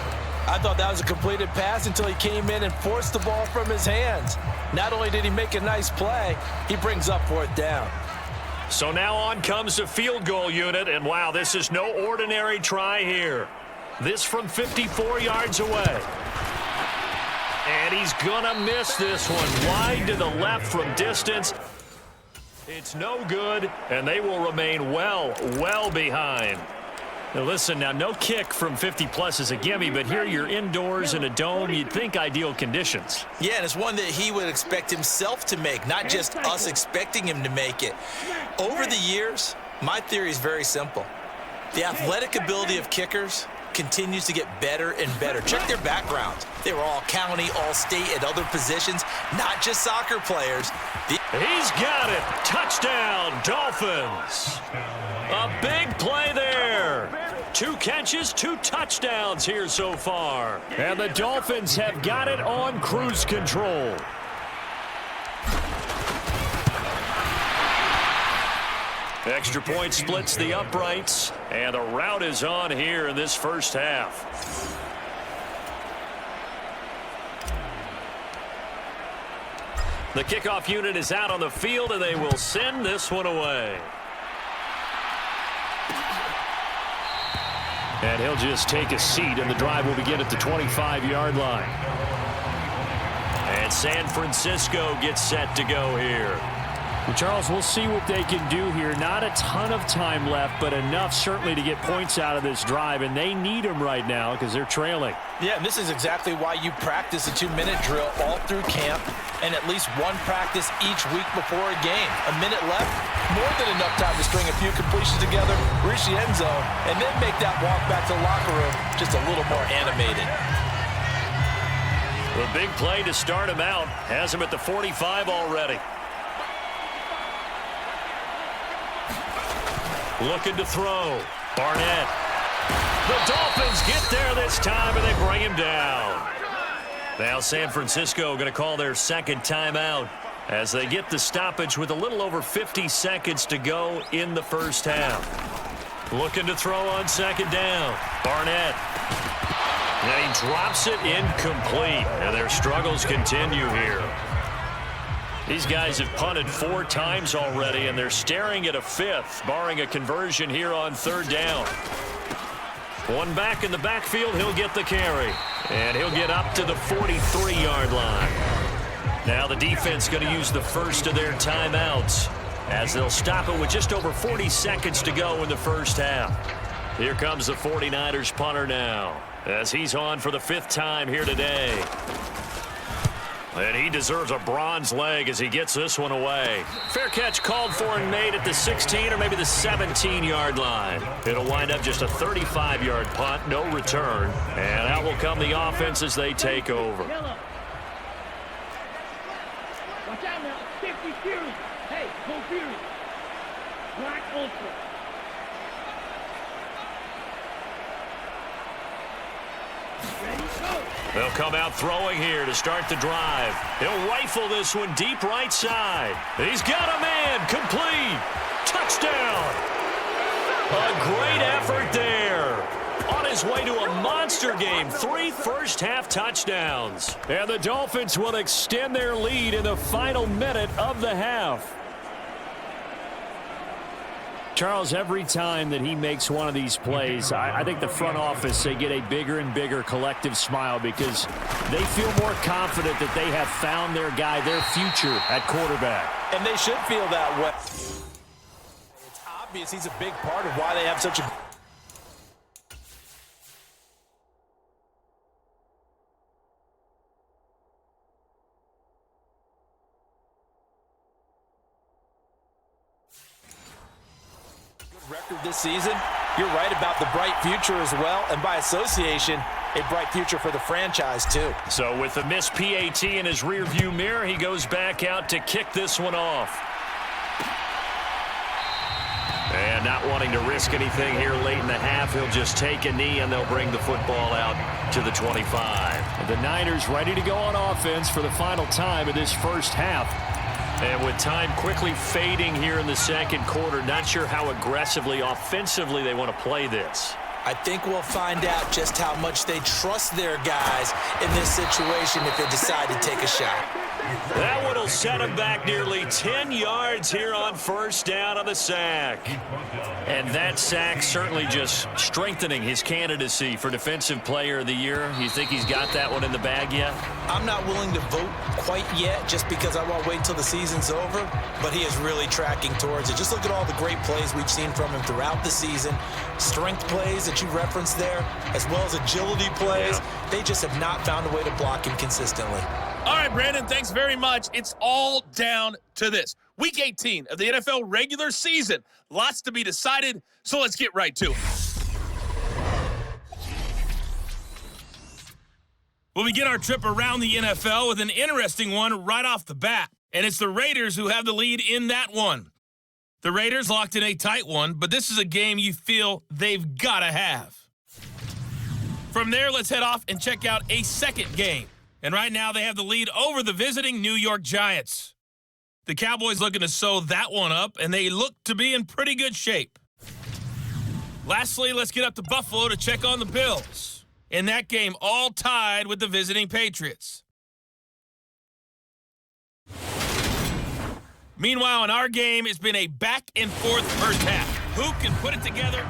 I thought that was a completed pass until he came in and forced the ball from his hands. Not only did he make a nice play, he brings up 4th down. So now on comes the field goal unit, and wow, this is no ordinary try here. This from 54 yards away. And he's gonna miss this one. Wide to the left from distance. It's no good, and they will remain well behind. Now listen, now no kick from 50-plus is a gimme, but here you're indoors in a dome. You'd think ideal conditions. Yeah, and it's one that he would expect himself to make, not just us expecting him to make it. Over the years, my theory is very simple. The athletic ability of kickers continues to get better and better. Check their backgrounds. They were all county, all state, at other positions, not just soccer players. He's got it. Touchdown, Dolphins. A big play there. 2 catches, 2 touchdowns here so far. And the Dolphins have got it on cruise control. Extra point splits the uprights, and the route is on here in this first half. The kickoff unit is out on the field, and they will send this one away. And he'll just take a seat, and the drive will begin at the 25-yard line. And San Francisco gets set to go here. Well, Charles, we'll see what they can do here. Not a ton of time left, but enough certainly to get points out of this drive, and they need them right now because they're trailing. Yeah, and this is exactly why you practice a 2-minute drill all through camp and at least one practice each week before a game. A minute left, more than enough time to string a few completions together, reach the end zone, and then make that walk back to the locker room just a little more animated. The big play to start him out has him at the 45 already. Looking to throw. Barnett. The Dolphins get there this time, and they bring him down. Now San Francisco going to call their second timeout as they get the stoppage with a little over 50 seconds to go in the first half. Looking to throw on second down. Barnett. And he drops it incomplete, and their struggles continue here. These guys have punted 4 times already, and they're staring at a 5th, barring a conversion here on 3rd down. One back in the backfield, he'll get the carry, and he'll get up to the 43-yard line. Now the defense going to use the first of their timeouts as they'll stop it with just over 40 seconds to go in the first half. Here comes the 49ers punter now as he's on for the 5th time here today. And he deserves a bronze leg as he gets this one away. Fair catch called for and made at the 16 or maybe the 17-yard line. It'll wind up just a 35-yard punt, no return. And out will come the offense as they take over. Watch out now. 50 Fury. Hey, go Fury. Black Ultra. Ready, go. They'll come out throwing here to start the drive. He'll rifle this one deep right side. He's got a man complete. way to a monster game. 3 first-half touchdowns. And the Dolphins will extend their lead in the final minute of the half. Charles, every time that he makes one of these plays, I think the front office, they get a bigger and bigger collective smile because they feel more confident that they have found their guy, their future at quarterback. And they should feel that way. It's obvious he's a big part of why they have such a... record this season. You're right about the bright future as well, and by association, a bright future for the franchise too. So with the missed PAT in his rearview mirror, he goes back out to kick this one off. And not wanting to risk anything here late in the half, he'll just take a knee and they'll bring the football out to the 25. The Niners ready to go on offense for the final time of this first half. And with time quickly fading here in the second quarter, not sure how aggressively, offensively they want to play this. I think we'll find out just how much they trust their guys in this situation if they decide to take a shot. That one will set him back nearly 10 yards here on first down on the sack. And that sack certainly just strengthening his candidacy for Defensive Player of the Year. You think he's got that one in the bag yet? I'm not willing to vote quite yet just because I want to wait until the season's over, but he is really tracking towards it. Just look at all the great plays we've seen from him throughout the season. Strength plays that you referenced there, as well as agility plays. Yeah. They just have not found a way to block him consistently. All right, Brandon, thanks very much. It's all down to this. Week 18 of the NFL regular season. Lots to be decided, so let's get right to it. We'll begin our trip around the NFL with an interesting one right off the bat, and it's the Raiders who have the lead in that one. The Raiders locked in a tight one, but this is a game you feel they've got to have. From there, let's head off and check out a second game. And right now, they have the lead over the visiting New York Giants. The Cowboys looking to sew that one up, and they look to be in pretty good shape. Lastly, let's get up to Buffalo to check on the Bills. In that game, all tied with the visiting Patriots. Meanwhile, in our game, it's been a back-and-forth first half. Who can put it together?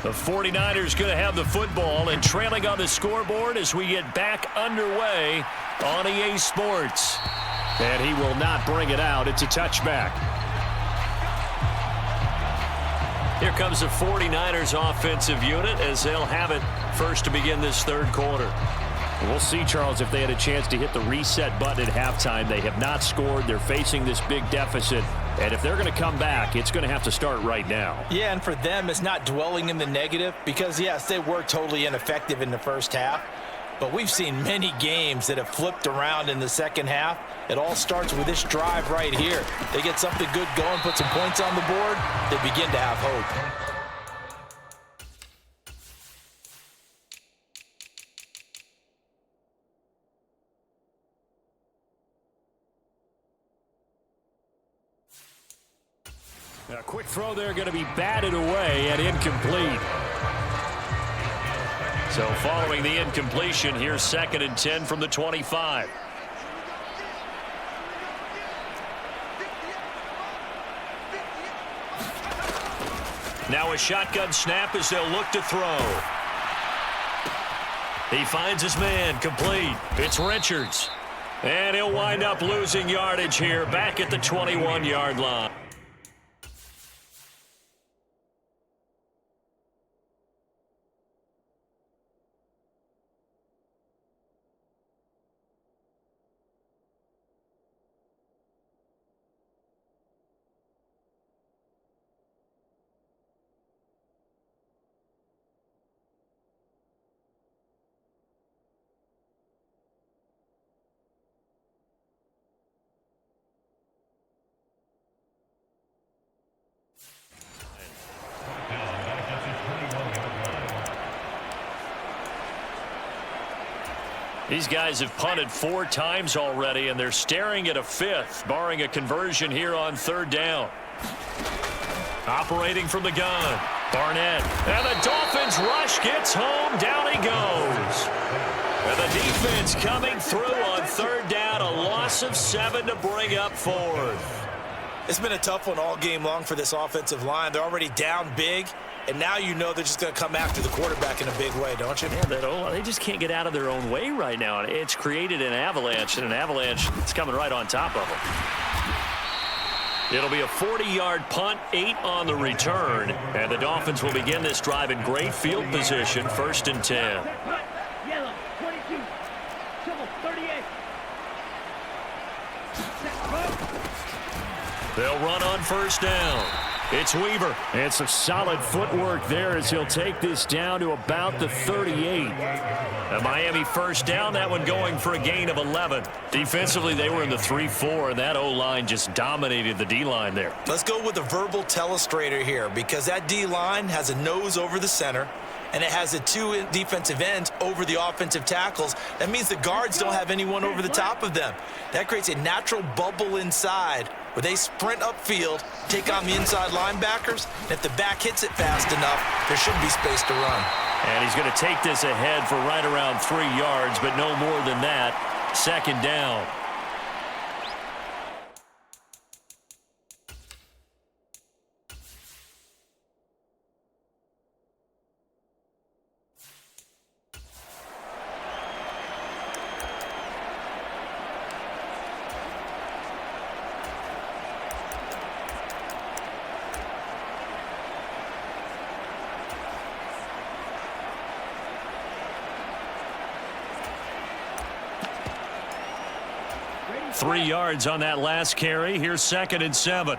The 49ers going to have the football and trailing on the scoreboard as we get back underway on EA Sports. And he will not bring it out. It's a touchback. Here comes the 49ers offensive unit as they'll have it first to begin this third quarter. We'll see, Charles, if they had a chance to hit the reset button at halftime. They have not scored. They're facing this big deficit. And if they're going to come back, it's going to have to start right now. Yeah, and for them, it's not dwelling in the negative because, yes, they were totally ineffective in the first half. But we've seen many games that have flipped around in the second half. It all starts with this drive right here. They get something good going, put some points on the board, they begin to have hope. A quick throw there going to be batted away and incomplete. So following the incompletion, here's 2nd and 10 from the 25. Now a shotgun snap as they'll look to throw. He finds his man, complete. It's Richards. And he'll wind up losing yardage here back at the 21-yard line. These guys have punted 4 times already, and they're staring at a 5th, barring a conversion here on 3rd down. Operating from the gun, Barnett. And the Dolphins rush gets home. Down he goes. And the defense coming through on third down. A loss of 7 to bring up fourth. It's been a tough one all game long for this offensive line. They're already down big, and now you know they're just going to come after the quarterback in a big way, don't you? Yeah, they just can't get out of their own way right now. It's created an avalanche, and an avalanche is coming right on top of them. It'll be a 40-yard punt, 8 on the return, and the Dolphins will begin this drive in great field position, 1st and 10. Yellow, 22. Trouble, 38. They'll run on 1st down. It's Weaver. It's a solid footwork there as he'll take this down to about the 38. A Miami 1st down, that one going for a gain of 11. Defensively, they were in the 3-4, and that O-line just dominated the D-line there. Let's go with a verbal telestrator here because that D-line has a nose over the center, and it has the 2 defensive ends over the offensive tackles. That means the guards don't have anyone over the top of them. That creates a natural bubble inside where they sprint upfield, take on the inside linebackers, and if the back hits it fast enough, there should be space to run. And he's going to take this ahead for right around 3 yards, but no more than that. 2nd down. Three yards on that last carry. Here's 2nd and 7.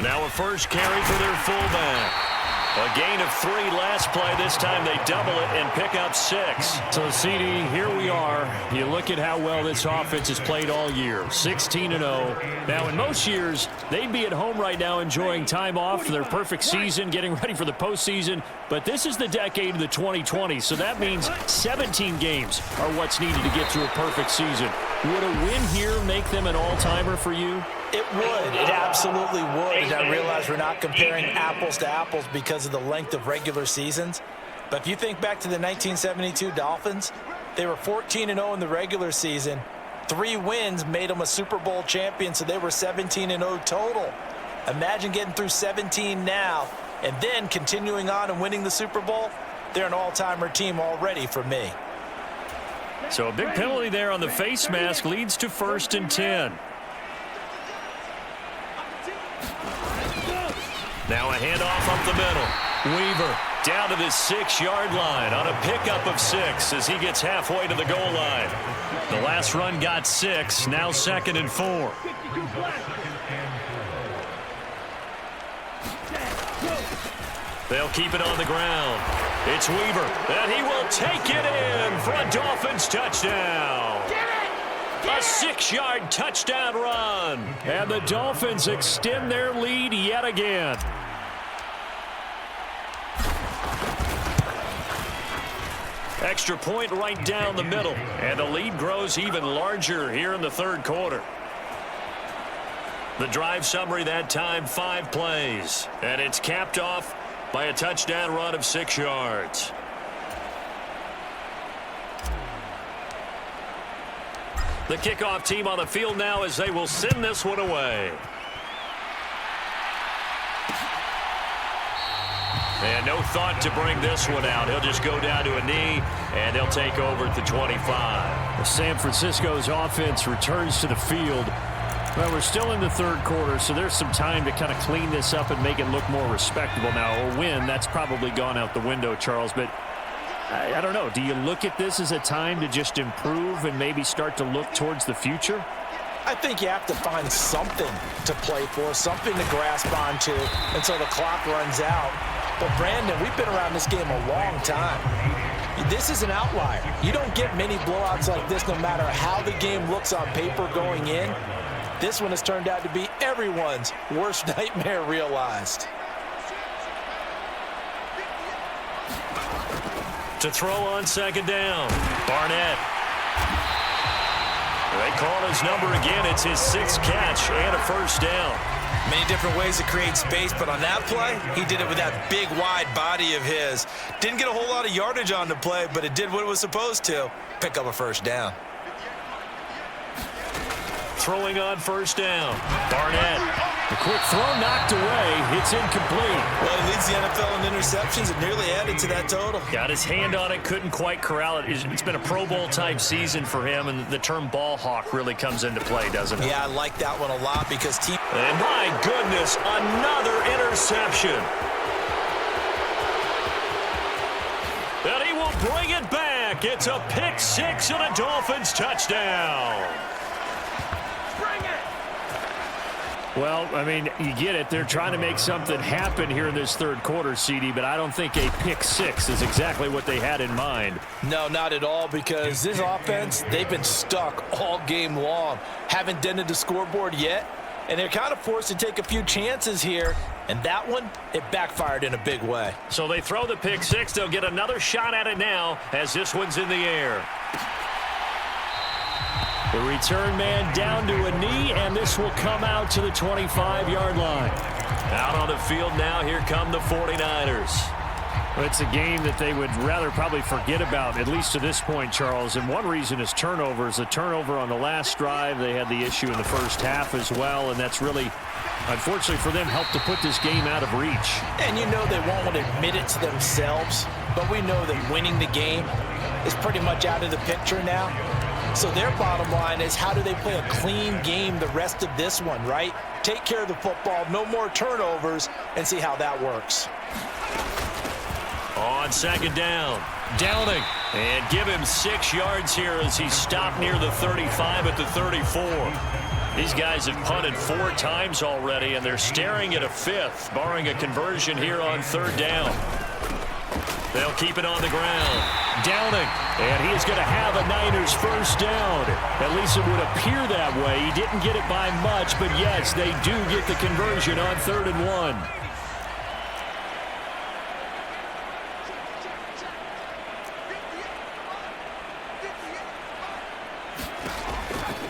Now a first carry for their fullback. A gain of 3 last play. This time they double it and pick up 6. So, CD, here we are. You look at how well this offense has played all year. 16-0. Now, in most years, they'd be at home right now enjoying time off for their perfect season, getting ready for the postseason. But this is the decade of the 2020s, so that means 17 games are what's needed to get through a perfect season. Would a win here make them an all-timer for you? It would. It absolutely would. And I realize we're not comparing apples to apples because of the length of regular seasons. But if you think back to the 1972 Dolphins, they were 14-0 in the regular season. 3 wins made them a Super Bowl champion, so they were 17-0 total. Imagine getting through 17 now and then continuing on and winning the Super Bowl. They're an all-timer team already for me. So a big penalty there on the face mask leads to 1st and 10. Now a handoff up the middle. Weaver down to the 6-yard line on a pickup of 6 as he gets halfway to the goal line. The last run got 6. Now 2nd and 4. They'll keep it on the ground. It's Weaver, and he will take it in for a Dolphins touchdown. A 6-yard touchdown run. And the Dolphins extend their lead yet again. Extra point right down the middle. And the lead grows even larger here in the 3rd quarter. The drive summary that time, 5 plays. And it's capped off by a touchdown run of 6 yards. The kickoff team on the field now as they will send this one away. And no thought to bring this one out. He'll just go down to a knee, and they'll take over at the 25. San Francisco's offense returns to the field. Well, we're still in the 3rd quarter, so there's some time to kind of clean this up and make it look more respectable. Now, a win, that's probably gone out the window, Charles, but I don't know. Do you look at this as a time to just improve and maybe start to look towards the future? I think you have to find something to play for, something to grasp onto until the clock runs out. But, Brandon, we've been around this game a long time. This is an outlier. You don't get many blowouts like this no matter how the game looks on paper going in. This one has turned out to be everyone's worst nightmare realized. To throw on 2nd down, Barnett. They call his number again. It's his 6th catch and a first down. Many different ways to create space, but on that play, he did it with that big, wide body of his. Didn't get a whole lot of yardage on the play, but it did what it was supposed to, pick up a first down. Throwing on first down. Barnett. The quick throw knocked away. It's incomplete. Well, he leads the NFL in interceptions and nearly added to that total. Got his hand on it, couldn't quite corral it. It's been a Pro Bowl-type season for him, and the term ball hawk really comes into play, doesn't it? Yeah, I like that one a lot because team... And my goodness, another interception. And he will bring it back. It's a pick 6 and a Dolphins touchdown. Well, I mean, you get it. They're trying to make something happen here in this third quarter, CD, but I don't think a pick 6 is exactly what they had in mind. No, not at all, because this offense, they've been stuck all game long. Haven't dented the scoreboard yet, and they're kind of forced to take a few chances here, and that one, it backfired in a big way. So they throw the pick 6. They'll get another shot at it now as this one's in the air. The return man down to a knee, and this will come out to the 25-yard line. Out on the field now, here come the 49ers. Well, it's a game that they would rather probably forget about, at least to this point, Charles. And one reason is turnovers. The turnover on the last drive, they had the issue in the first half as well, and that's really, unfortunately for them, helped to put this game out of reach. And you know they won't want to admit it to themselves, but we know that winning the game is pretty much out of the picture now. So their bottom line is, how do they play a clean game the rest of this one, right? Take care of the football, no more turnovers, and see how that works. On second down, Downing. And give him 6 yards here as he's stopped near the 35 at the 34. These guys have punted 4 times already, and they're staring at a 5th, barring a conversion here on third down. They'll keep it on the ground. Downing. And he is going to have a Niners first down. At least it would appear that way. He didn't get it by much, but yes, they do get the conversion on 3rd and 1.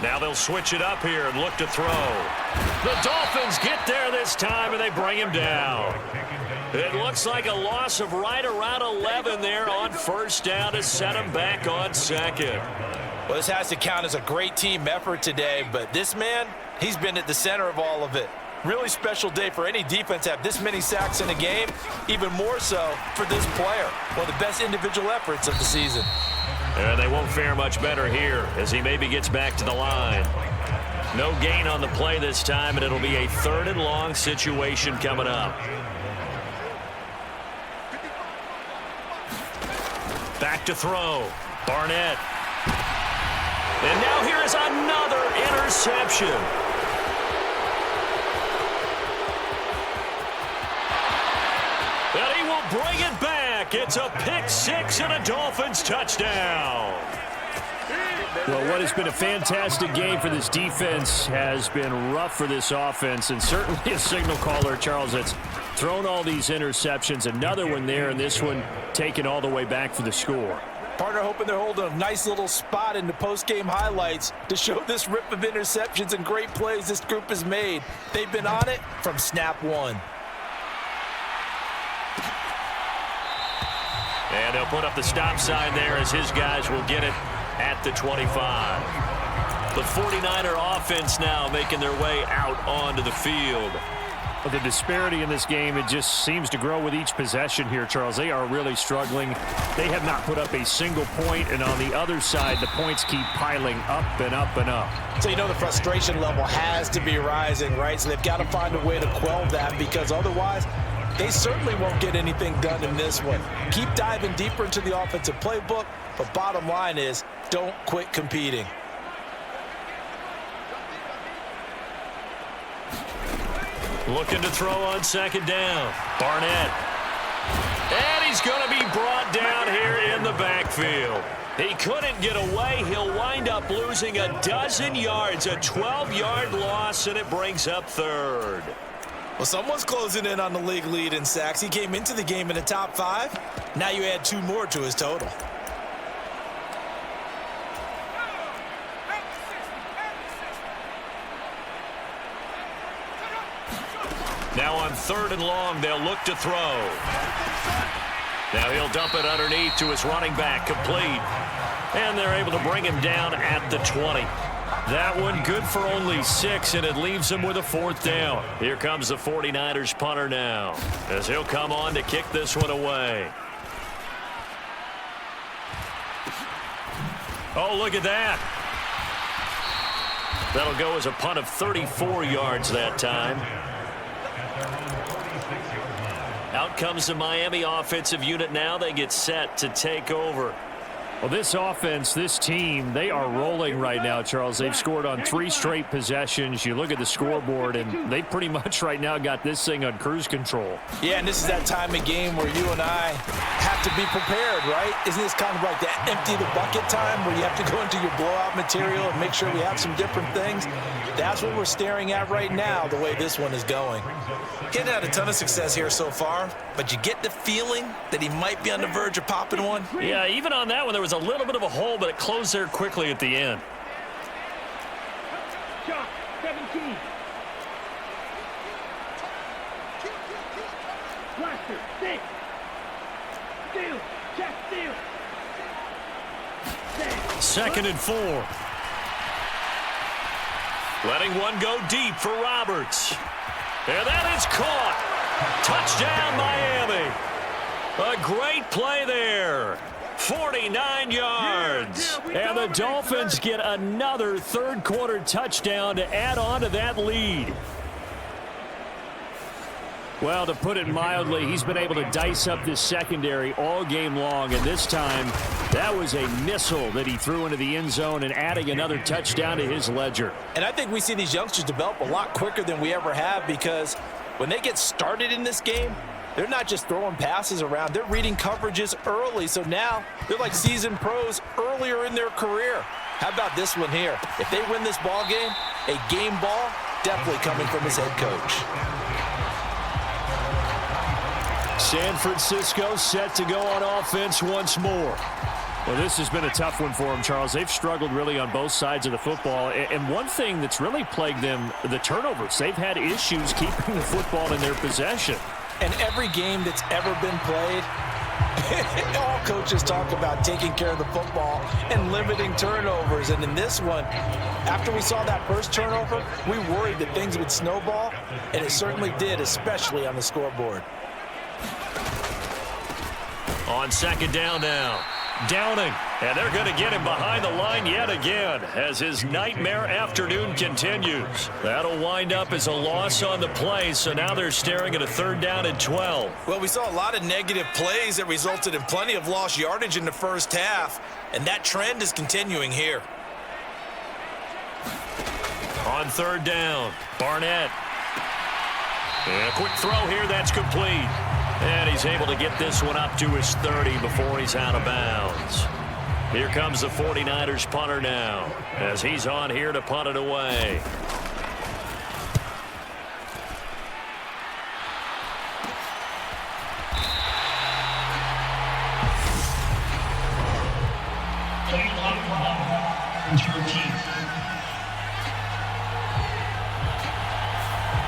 Now they'll switch it up here and look to throw. The Dolphins get there this time, and they bring him down. It looks like a loss of right around 11 there on first down to set him back on second. Well, this has to count as a great team effort today, but this man, he's been at the center of all of it. Really special day for any defense to have this many sacks in a game, even more so for this player. One of the best individual efforts of the season. And they won't fare much better here as he maybe gets back to the line. No gain on the play this time, and it'll be a 3rd and long situation coming up. Back to throw. Barnett. And now here is another interception. And he will bring it back. It's a pick 6 and a Dolphins touchdown. Well, what has been a fantastic game for this defense has been rough for this offense, and certainly a signal caller, Charles, that's thrown all these interceptions. Another one there, and this one taken all the way back for the score. Partner hoping they're holding a nice little spot in the post-game highlights to show this rip of interceptions and great plays this group has made. They've been on it from snap 1. And they'll put up the stop sign there as his guys will get it at the 25. The 49er offense now making their way out onto the field. But the disparity in this game, it just seems to grow with each possession here, Charles. They are really struggling. They have not put up a single point, and on the other side, the points keep piling up and up and up. So you know the frustration level has to be rising, right? So they've got to find a way to quell that, because otherwise they certainly won't get anything done in this one. Keep diving deeper into the offensive playbook, but bottom line is don't quit competing. Looking to throw on second down. Barnett. And he's going to be brought down here in the backfield. He couldn't get away. He'll wind up losing a dozen yards, a 12-yard loss, and it brings up 3rd. Well, someone's closing in on the league lead in sacks. He came into the game in the top 5. Now you add 2 more to his total. Now on 3rd and long, they'll look to throw. Now he'll dump it underneath to his running back, complete. And they're able to bring him down at the 20. That one good for only 6, and it leaves him with a 4th down. Here comes the 49ers punter now, as he'll come on to kick this one away. Oh, look at that. That'll go as a punt of 34 yards that time. Out comes the Miami offensive unit now. They get set to take over. Well, this offense, this team, they are rolling right now, Charles. They've scored on 3 straight possessions. You look at the scoreboard, and they pretty much right now got this thing on cruise control. Yeah, and this is that time of game where you and I have to be prepared, right? Isn't this kind of like that empty the bucket time where you have to go into your blowout material and make sure we have some different things? That's what we're staring at right now, the way this one is going. He hasn't had a ton of success here so far, but you get the feeling that he might be on the verge of popping one. Yeah, even on that one, there was a little bit of a hole, but it closed there quickly at the end. Shot, 17. Blaster, 6. Steal, check, steal. 2nd and 4. Letting one go deep for Roberts. And that is caught. Touchdown, Miami. A great play there. 49 yards. And the Dolphins get another 3rd quarter touchdown to add on to that lead. Well, to put it mildly, he's been able to dice up this secondary all game long, and this time that was a missile that he threw into the end zone and adding another touchdown to his ledger. And I think we see these youngsters develop a lot quicker than we ever have, because when they get started in this game, they're not just throwing passes around. They're reading coverages early, so now they're like seasoned pros earlier in their career. How about this one here? If they win this ball game, a game ball definitely coming from his head coach. San Francisco set to go on offense once more. Well, this has been a tough one for them, Charles. They've struggled really on both sides of the football. And one thing that's really plagued them, the turnovers. They've had issues keeping the football in their possession. And every game that's ever been played, all coaches talk about taking care of the football and limiting turnovers. And in this one, after we saw that first turnover, we worried that things would snowball, and it certainly did, especially on the scoreboard. On 2nd down now. Downing, and they're going to get him behind the line yet again as his nightmare afternoon continues. That'll wind up as a loss on the play, so now they're staring at a 3rd down and 12. Well, we saw a lot of negative plays that resulted in plenty of lost yardage in the first half, and that trend is continuing here. On 3rd down, Barnett. And a quick throw here, that's complete. And he's able to get this one up to his 30 before he's out of bounds. Here comes the 49ers punter now, as he's on here to punt it away.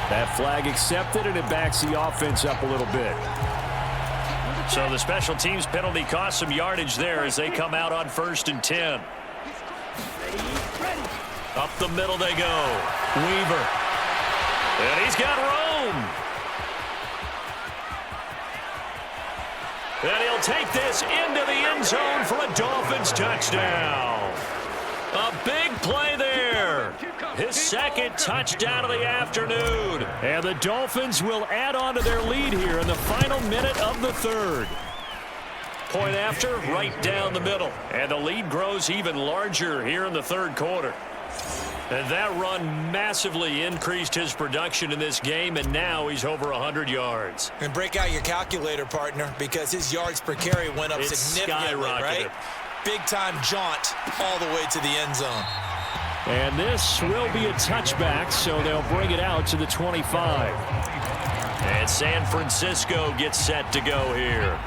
That flag accepted, and it backs the offense up a little bit. So the special teams penalty cost some yardage there as they come out on 1st and 10. Up the middle they go. Weaver. And he's got Rome. And he'll take this into the end zone for a Dolphins touchdown. A big play there. His 2nd touchdown of the afternoon. And the Dolphins will add on to their lead here in the final minute of the 3rd. Point after, right down the middle. And the lead grows even larger here in the 3rd quarter. And that run massively increased his production in this game, and now he's over 100 yards. And break out your calculator, partner, because his yards per carry went up significantly, right? Big-time jaunt all the way to the end zone. And this will be a touchback, so they'll bring it out to the 25. And San Francisco gets set to go here.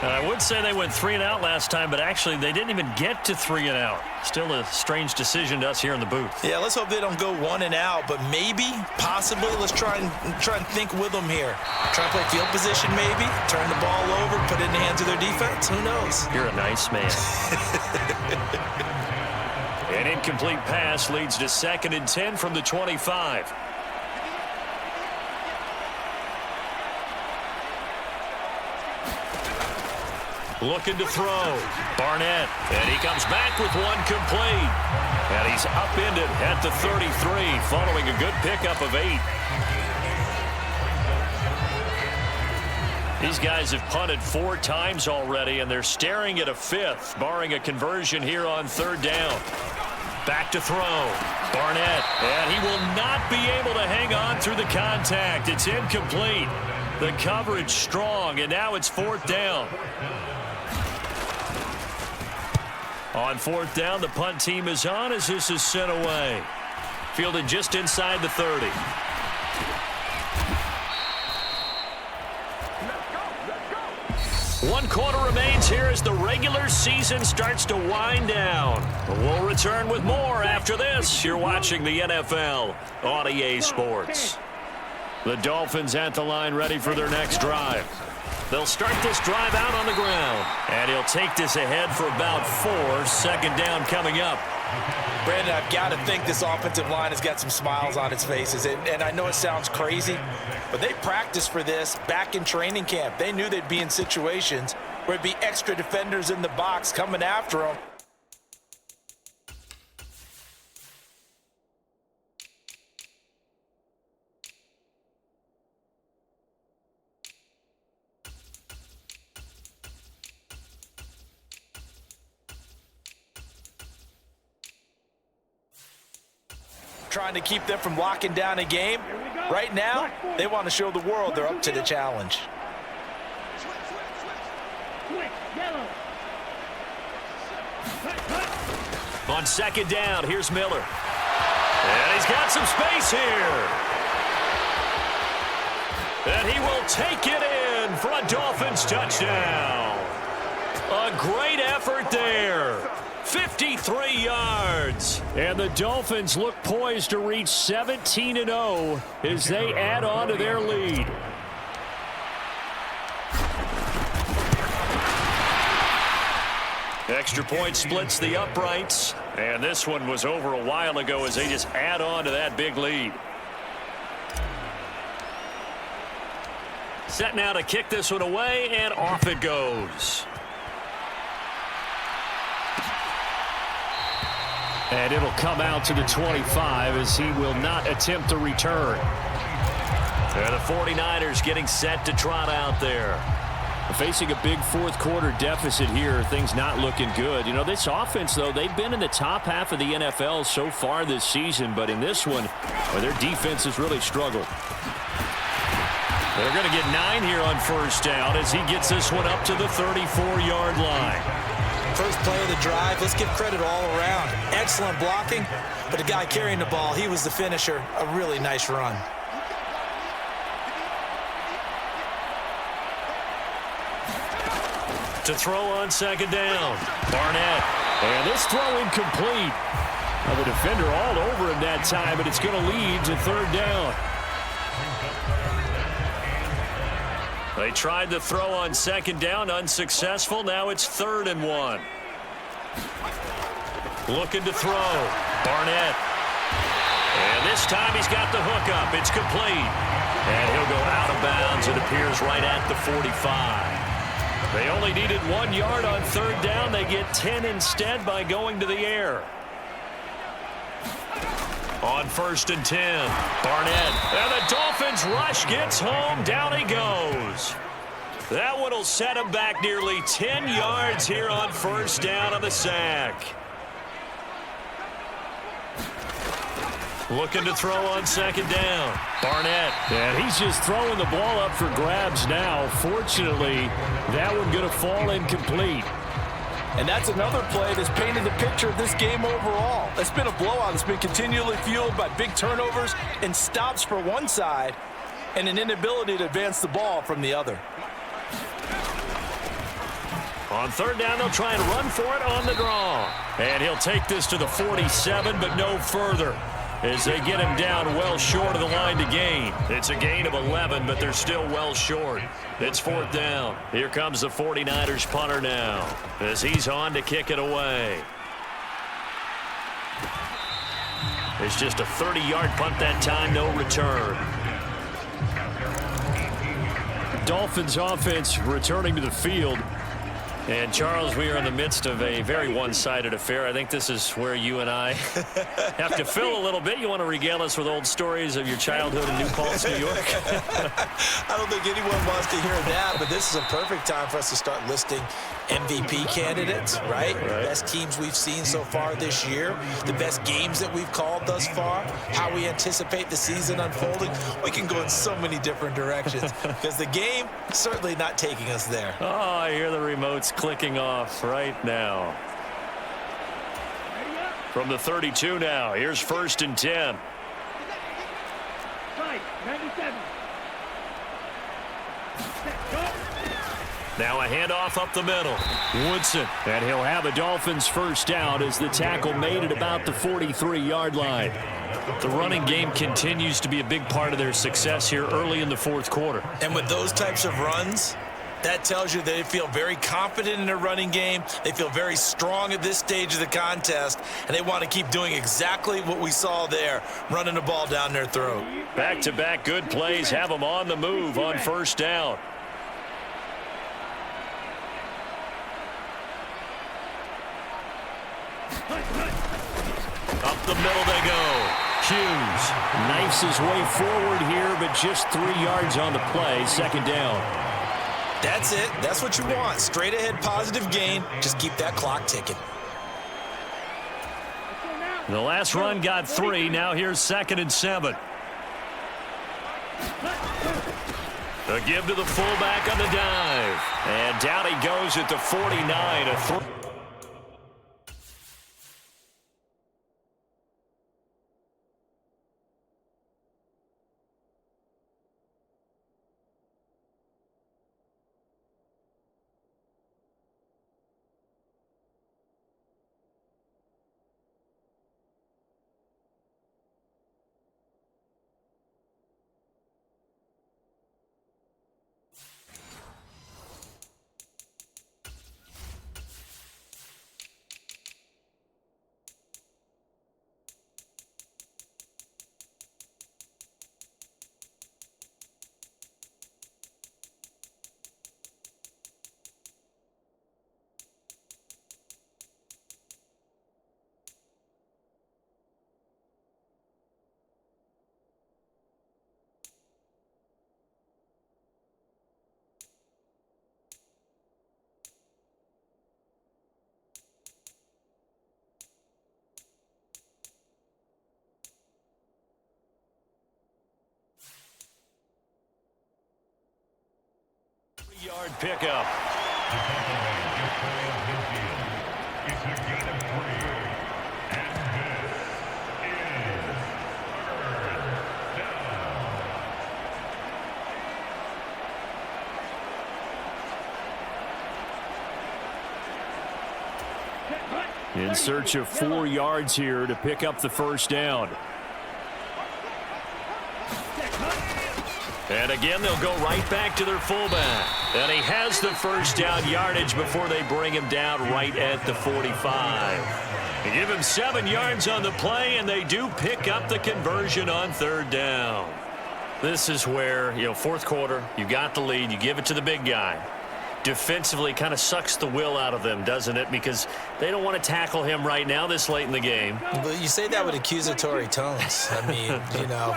I would say they went 3 and out last time, but actually they didn't even get to 3 and out. Still a strange decision to us here in the booth. Yeah, let's hope they don't go 1 and out, but maybe, possibly, let's try and think with them here. Try and play field position maybe, turn the ball over, put it in the hands of their defense. Who knows? You're a nice man. An incomplete pass leads to 2nd and 10 from the 25. Looking to throw. Barnett. And he comes back with one complete. And he's upended at the 33 following a good pickup of 8. These guys have punted 4 times already, and they're staring at a 5th, barring a conversion here on 3rd down. Back to throw. Barnett. And he will not be able to hang on through the contact. It's incomplete. The coverage strong, and now it's 4th down. On 4th down, the punt team is on as this is sent away. Fielded just inside the 30. One quarter remains here as the regular season starts to wind down. We'll return with more after this. You're watching the NFL on EA Sports. The Dolphins at the line ready for their next drive. They'll start this drive out on the ground. And he'll take this ahead for about 4. 2nd down coming up. Brandon, I've got to think this offensive line has got some smiles on its faces. And I know it sounds crazy, but they practiced for this back in training camp. They knew they'd be in situations where it'd be extra defenders in the box coming after them. Trying to keep them from locking down a game. Right now, they want to show the world they're up to the challenge. On 2nd down, here's Miller. And he's got some space here. And he will take it in for a Dolphins touchdown. A great effort there. 53 yards. And the Dolphins look poised to reach 17-0 as they add on to their lead. Extra point splits the uprights. And this one was over a while ago as they just add on to that big lead. Set now to kick this one away, and off it goes. And it'll come out to the 25 as he will not attempt a return. And the 49ers getting set to trot out there. Facing a big 4th quarter deficit here, things not looking good. You know, this offense, though, they've been in the top half of the NFL so far this season, but in this one, well, their defense has really struggled. They're going to get 9 here on 1st down as he gets this one up to the 34-yard line. First play of the drive, let's give credit all around. Excellent blocking, but the guy carrying the ball, he was the finisher. A really nice run. To throw on 2nd down. Barnett. And this throw incomplete. Well, the defender all over him that time, but it's going to lead to 3rd down. They tried to throw on 2nd down, unsuccessful. Now it's 3rd and 1. Looking to throw. Barnett. And this time he's got the hook up. It's complete. And he'll go out of bounds. It appears right at the 45. They only needed 1 yard on 3rd down. They get 10 instead by going to the air. On 1st and 10, Barnett. And the Dolphins rush gets home. Down he goes. That one will set him back nearly 10 yards here on 1st down on the sack. Looking to throw on 2nd down. Barnett. And he's just throwing the ball up for grabs now. Fortunately, that one going to fall incomplete. And that's another play that's painted the picture of this game overall. It's been a blowout. It's been continually fueled by big turnovers and stops for one side and an inability to advance the ball from the other. On third down, they'll try and run for it on the draw. And he'll take this to the 47, but no further, as they get him down well short of the line to gain. It's a gain of 11, but they're still well short. It's fourth down. Here comes the 49ers punter now, as he's on to kick it away. It's just a 30-yard punt that time, no return. Dolphins offense returning to the field. And, Charles, we are in the midst of a very one-sided affair. I think this is where you and I have to fill a little bit. You want to regale us with old stories of your childhood in New Paltz, New York? I don't think anyone wants to hear that, but this is a perfect time for us to start listing MVP candidates, right? Best teams we've seen so far this year, the best games that we've called thus far, how we anticipate the season unfolding. We can go in so many different directions because the game is certainly not taking us there. Oh, I hear the remotes clicking off right now. From the 32 now, here's first and 10. Right, 97. Now a handoff up the middle. Woodson. And he'll have a Dolphins first down as the tackle made at about the 43-yard line. The running game continues to be a big part of their success here early in the fourth quarter. And with those types of runs, that tells you they feel very confident in their running game. They feel very strong at this stage of the contest, and they want to keep doing exactly what we saw there, running the ball down their throat. Back-to-back good plays have them on the move on first down. Up the middle they go. Hughes knifes his way forward here, but just 3 yards on the play. Second down. That's it. That's what you want. Straight ahead, positive gain. Just keep that clock ticking. The last run got 3. Now here's second and 7. A give to the fullback on the dive. And down he goes at the 49. Yard pickup. In search of 4 yards here to pick up the first down. And again, they'll go right back to their fullback. And he has the first down yardage before they bring him down right at the 45. They give him 7 yards on the play, and they do pick up the conversion on third down. This is where, fourth quarter, you got the lead, you give it to the big guy. Defensively kind of sucks the will out of them, doesn't it? Because they don't want to tackle him right now this late in the game. But you say that with accusatory tones. I mean,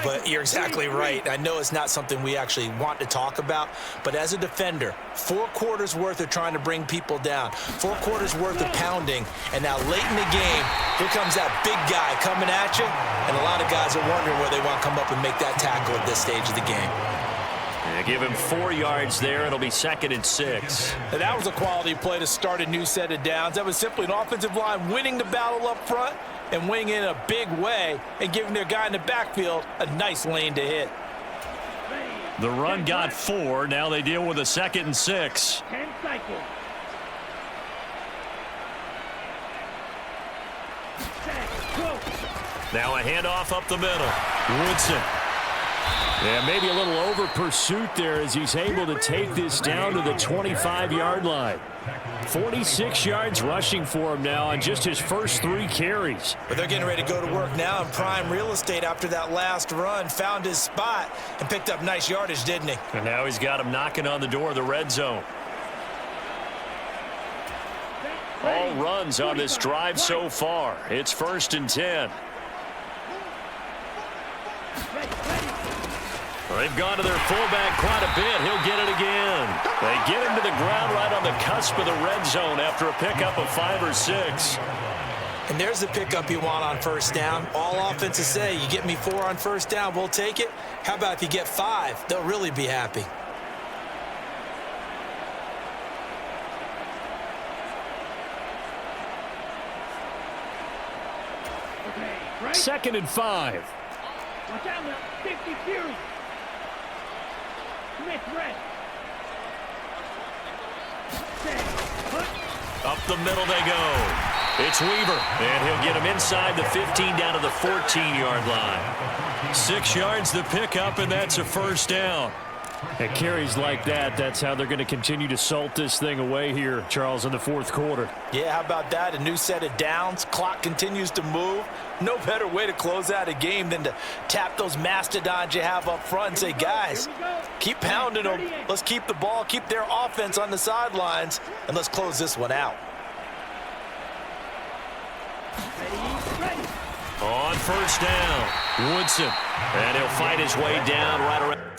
but you're exactly right. I know it's not something we actually want to talk about, but as a defender, 4 quarters worth of trying to bring people down, 4 quarters worth of pounding, and now late in the game, here comes that big guy coming at you, and a lot of guys are wondering where they want to come up and make that tackle at this stage of the game. They give him 4 yards there. It'll be second and 6. And that was a quality play to start a new set of downs. That was simply an offensive line winning the battle up front and winning it in a big way and giving their guy in the backfield a nice lane to hit. The run got 4. Now they deal with a second and 6. 10 cycles. Now a handoff up the middle. Woodson. Yeah, maybe a little over pursuit there as he's able to take this down to the 25-yard line. 46 yards rushing for him now on just his first 3 carries. But they're getting ready to go to work now in prime real estate after that last run. Found his spot and picked up nice yardage, didn't he? And now he's got him knocking on the door of the red zone. All runs on this drive so far. It's 1st and 10. They've gone to their fullback quite a bit. He'll get it again. They get him to the ground right on the cusp of the red zone after a pickup of 5 or 6. And there's the pickup you want on first down. All offenses say, you get me 4 on first down, we'll take it. How about if you get 5? They'll really be happy. Okay, 2nd and 5. Watch out now. 50 Fury. Smith red. Up the middle they go. It's Weaver, and he'll get him inside the 15 down to the 14-yard line. 6 yards the pickup, and that's a first down. At carries like that, that's how they're going to continue to salt this thing away here, Charles, in the 4th quarter. Yeah, how about that? A new set of downs. Clock continues to move. No better way to close out a game than to tap those mastodons you have up front and say, guys, keep pounding them. Let's keep the ball, keep their offense on the sidelines, and let's close this one out. On first down, Woodson, and he'll fight his way down right around.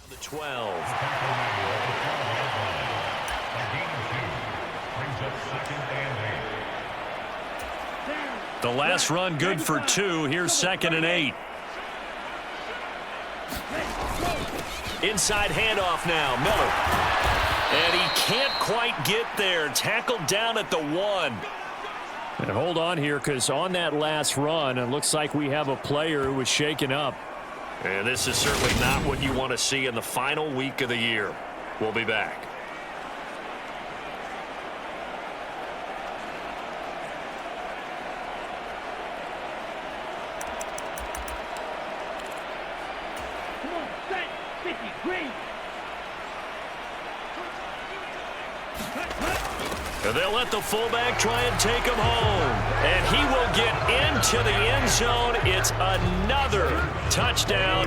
The 12. The last run good for 2. Here's 2nd and 8. Inside handoff now, Miller. And he can't quite get there. Tackled down at the 1. And hold on here, because on that last run, it looks like we have a player who was shaken up. And this is certainly not what you want to see in the final week of the year. We'll be back. Come on, set. 50 green. And they'll let the fullback try and take him home. And he will get into the end zone. It's another touchdown.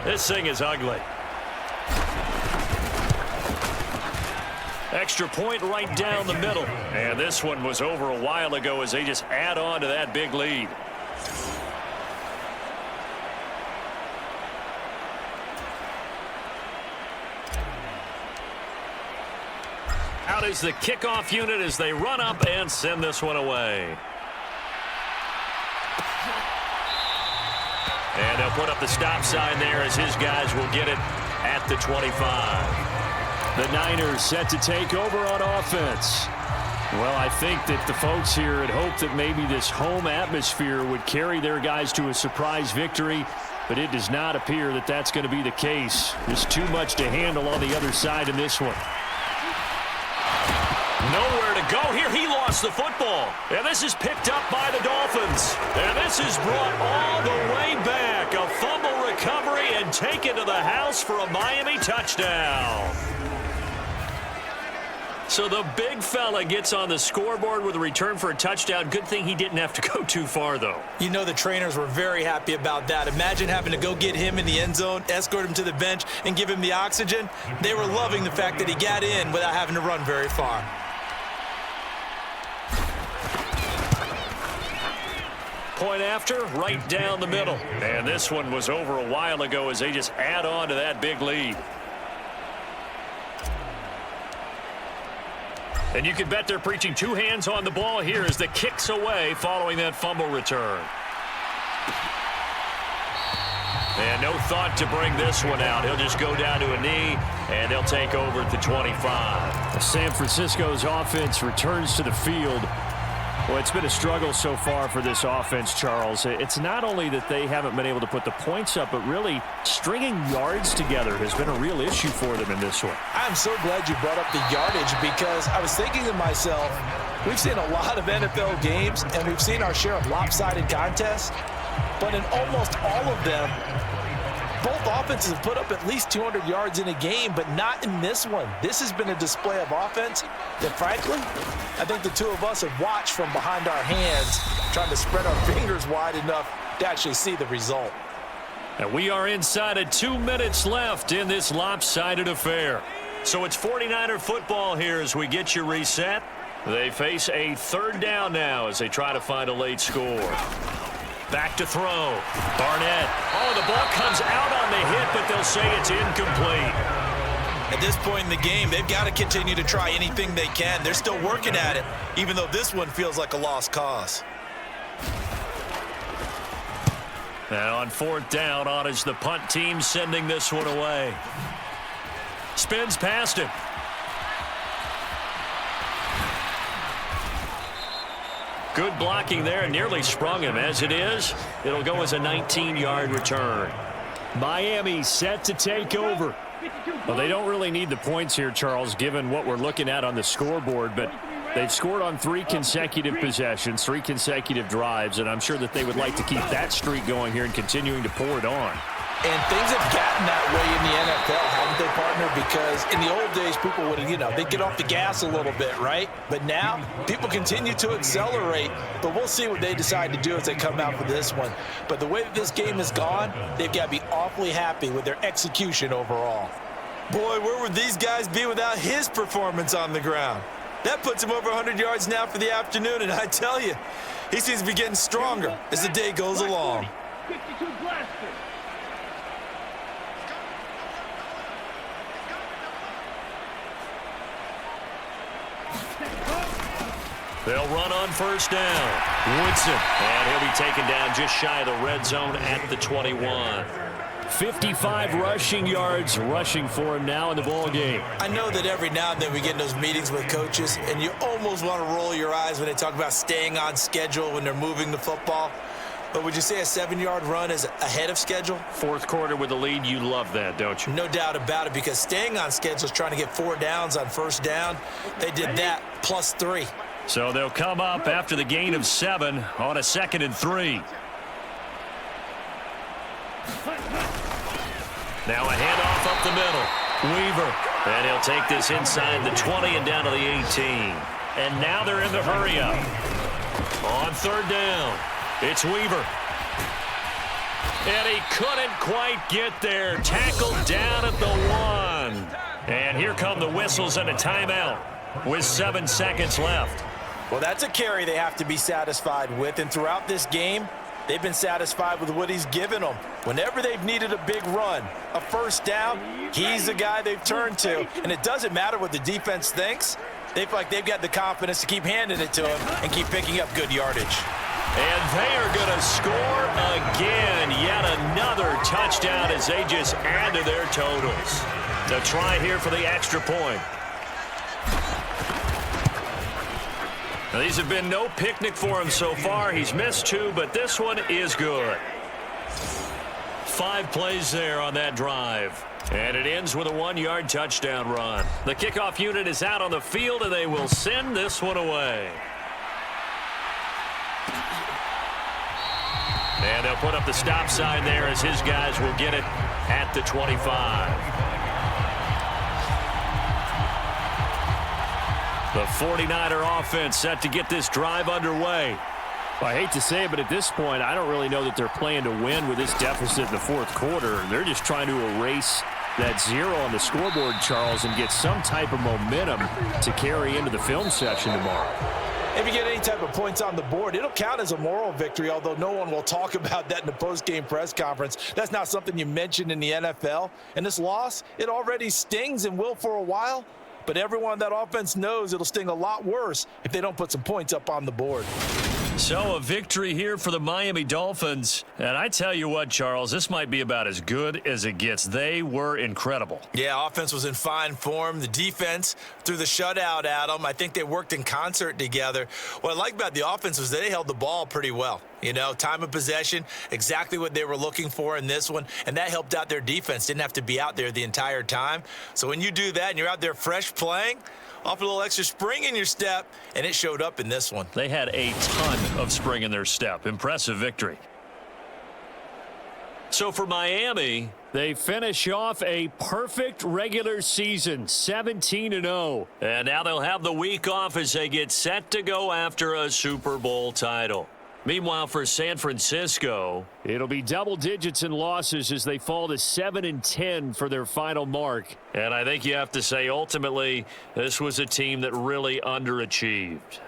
This thing is ugly. Extra point right down the middle. And this one was over a while ago as they just add on to that big lead. Out is the kickoff unit as they run up and send this one away. And they'll put up the stop sign there as his guys will get it at the 25. The Niners set to take over on offense. Well, I think that the folks here had hoped that maybe this home atmosphere would carry their guys to a surprise victory, but it does not appear that that's going to be the case. There's too much to handle on the other side in this one. Nowhere to go here. He lost the football. And this is picked up by the Dolphins. And this is brought all the way back. A fumble recovery and taken to the house for a Miami touchdown. So the big fella gets on the scoreboard with a return for a touchdown. Good thing he didn't have to go too far, though. You know the trainers were very happy about that. Imagine having to go get him in the end zone, escort him to the bench, and give him the oxygen. They were loving the fact that he got in without having to run very far. Point after, right down the middle. And this one was over a while ago as they just add on to that big lead. And you can bet they're preaching two hands on the ball here as the kick's away following that fumble return. And no thought to bring this one out. He'll just go down to a knee, and they'll take over at the 25. San Francisco's offense returns to the field. Well, it's been a struggle so far for this offense, Charles. It's not only that they haven't been able to put the points up, but really stringing yards together has been a real issue for them in this one. I'm so glad you brought up the yardage because I was thinking to myself, we've seen a lot of NFL games, and we've seen our share of lopsided contests, but in almost all of them, both offenses have put up at least 200 yards in a game, but not in this one. This has been a display of offense that, frankly, I think the two of us have watched from behind our hands, trying to spread our fingers wide enough to actually see the result. And we are inside of 2 minutes left in this lopsided affair. So it's 49er football here as we get you reset. They face a third down now as they try to find a late score. Back to throw. Barnett. Oh, the ball comes out on the hit, but they'll say it's incomplete. At this point in the game, they've got to continue to try anything they can. They're still working at it, even though this one feels like a lost cause. And on fourth down, on is the punt team sending this one away. Spins past him. Good blocking there, nearly sprung him. As it is, it'll go as a 19-yard return. Miami set to take over. Well, they don't really need the points here, Charles, given what we're looking at on the scoreboard, but they've scored on 3 consecutive possessions, 3 consecutive drives, and I'm sure that they would like to keep that streak going here and continuing to pour it on. And things have gotten that way in the NFL, haven't they, partner? Because in the old days, people would, they'd get off the gas a little bit, right? But now, people continue to accelerate, but we'll see what they decide to do as they come out for this one. But the way that this game has gone, they've got to be awfully happy with their execution overall. Boy, where would these guys be without his performance on the ground? That puts him over 100 yards now for the afternoon, and I tell you, he seems to be getting stronger as the day goes along. 52 blaster. They'll run on first down. Woodson, and he'll be taken down just shy of the red zone at the 21. 55 rushing yards rushing for him now in the ball game. I know that every now and then we get in those meetings with coaches, and you almost want to roll your eyes when they talk about staying on schedule when they're moving the football. But would you say a 7-yard run is ahead of schedule? Fourth quarter with the lead, you love that, don't you? No doubt about it, because staying on schedule is trying to get 4 downs on first down. They did that plus 3. So they'll come up after the gain of 7 on a 2nd and 3. Now a handoff up the middle. Weaver. And he'll take this inside the 20 and down to the 18. And now they're in the hurry up. On third down, it's Weaver. And he couldn't quite get there. Tackled down at the 1. And here come the whistles and a timeout with 7 seconds left. Well, that's a carry they have to be satisfied with. And throughout this game, they've been satisfied with what he's given them. Whenever they've needed a big run, a first down, he's the guy they've turned to. And it doesn't matter what the defense thinks. They feel like they've got the confidence to keep handing it to him and keep picking up good yardage. And they are going to score again. Yet another touchdown as they just add to their totals. The try here for the extra point. Now, these have been no picnic for him so far. He's missed 2, but this one is good. 5 plays there on that drive. And it ends with a 1-yard touchdown run. The kickoff unit is out on the field, and they will send this one away. And they'll put up the stop sign there as his guys will get it at the 25. The 49er offense set to get this drive underway. Well, I hate to say it, but at this point, I don't really know that they're playing to win with this deficit in the fourth quarter. They're just trying to erase that 0 on the scoreboard, Charles, and get some type of momentum to carry into the film session tomorrow. If you get any type of points on the board, it'll count as a moral victory, although no one will talk about that in the post-game press conference. That's not something you mentioned in the NFL. And this loss, it already stings and will for a while. but everyone on that offense knows it'll sting a lot worse if they don't put some points up on the board. So a victory here for the Miami Dolphins. And I tell you what, Charles, this might be about as good as it gets. They were incredible. Yeah, offense was in fine form. The defense threw the shutout at them. I think they worked in concert together. What I like about the offense was they held the ball pretty well. You know, time of possession, exactly what they were looking for in this one, and that helped out their defense. Didn't have to be out there the entire time. So when you do that and you're out there fresh playing, off a little extra spring in your step, and it showed up in this one. They had a ton of spring in their step. Impressive victory. So for Miami, they finish off a perfect regular season, 17-0. And now they'll have the week off as they get set to go after a Super Bowl title. Meanwhile, for San Francisco, it'll be double digits in losses as they fall to 7-10 for their final mark. And I think you have to say, ultimately, this was a team that really underachieved.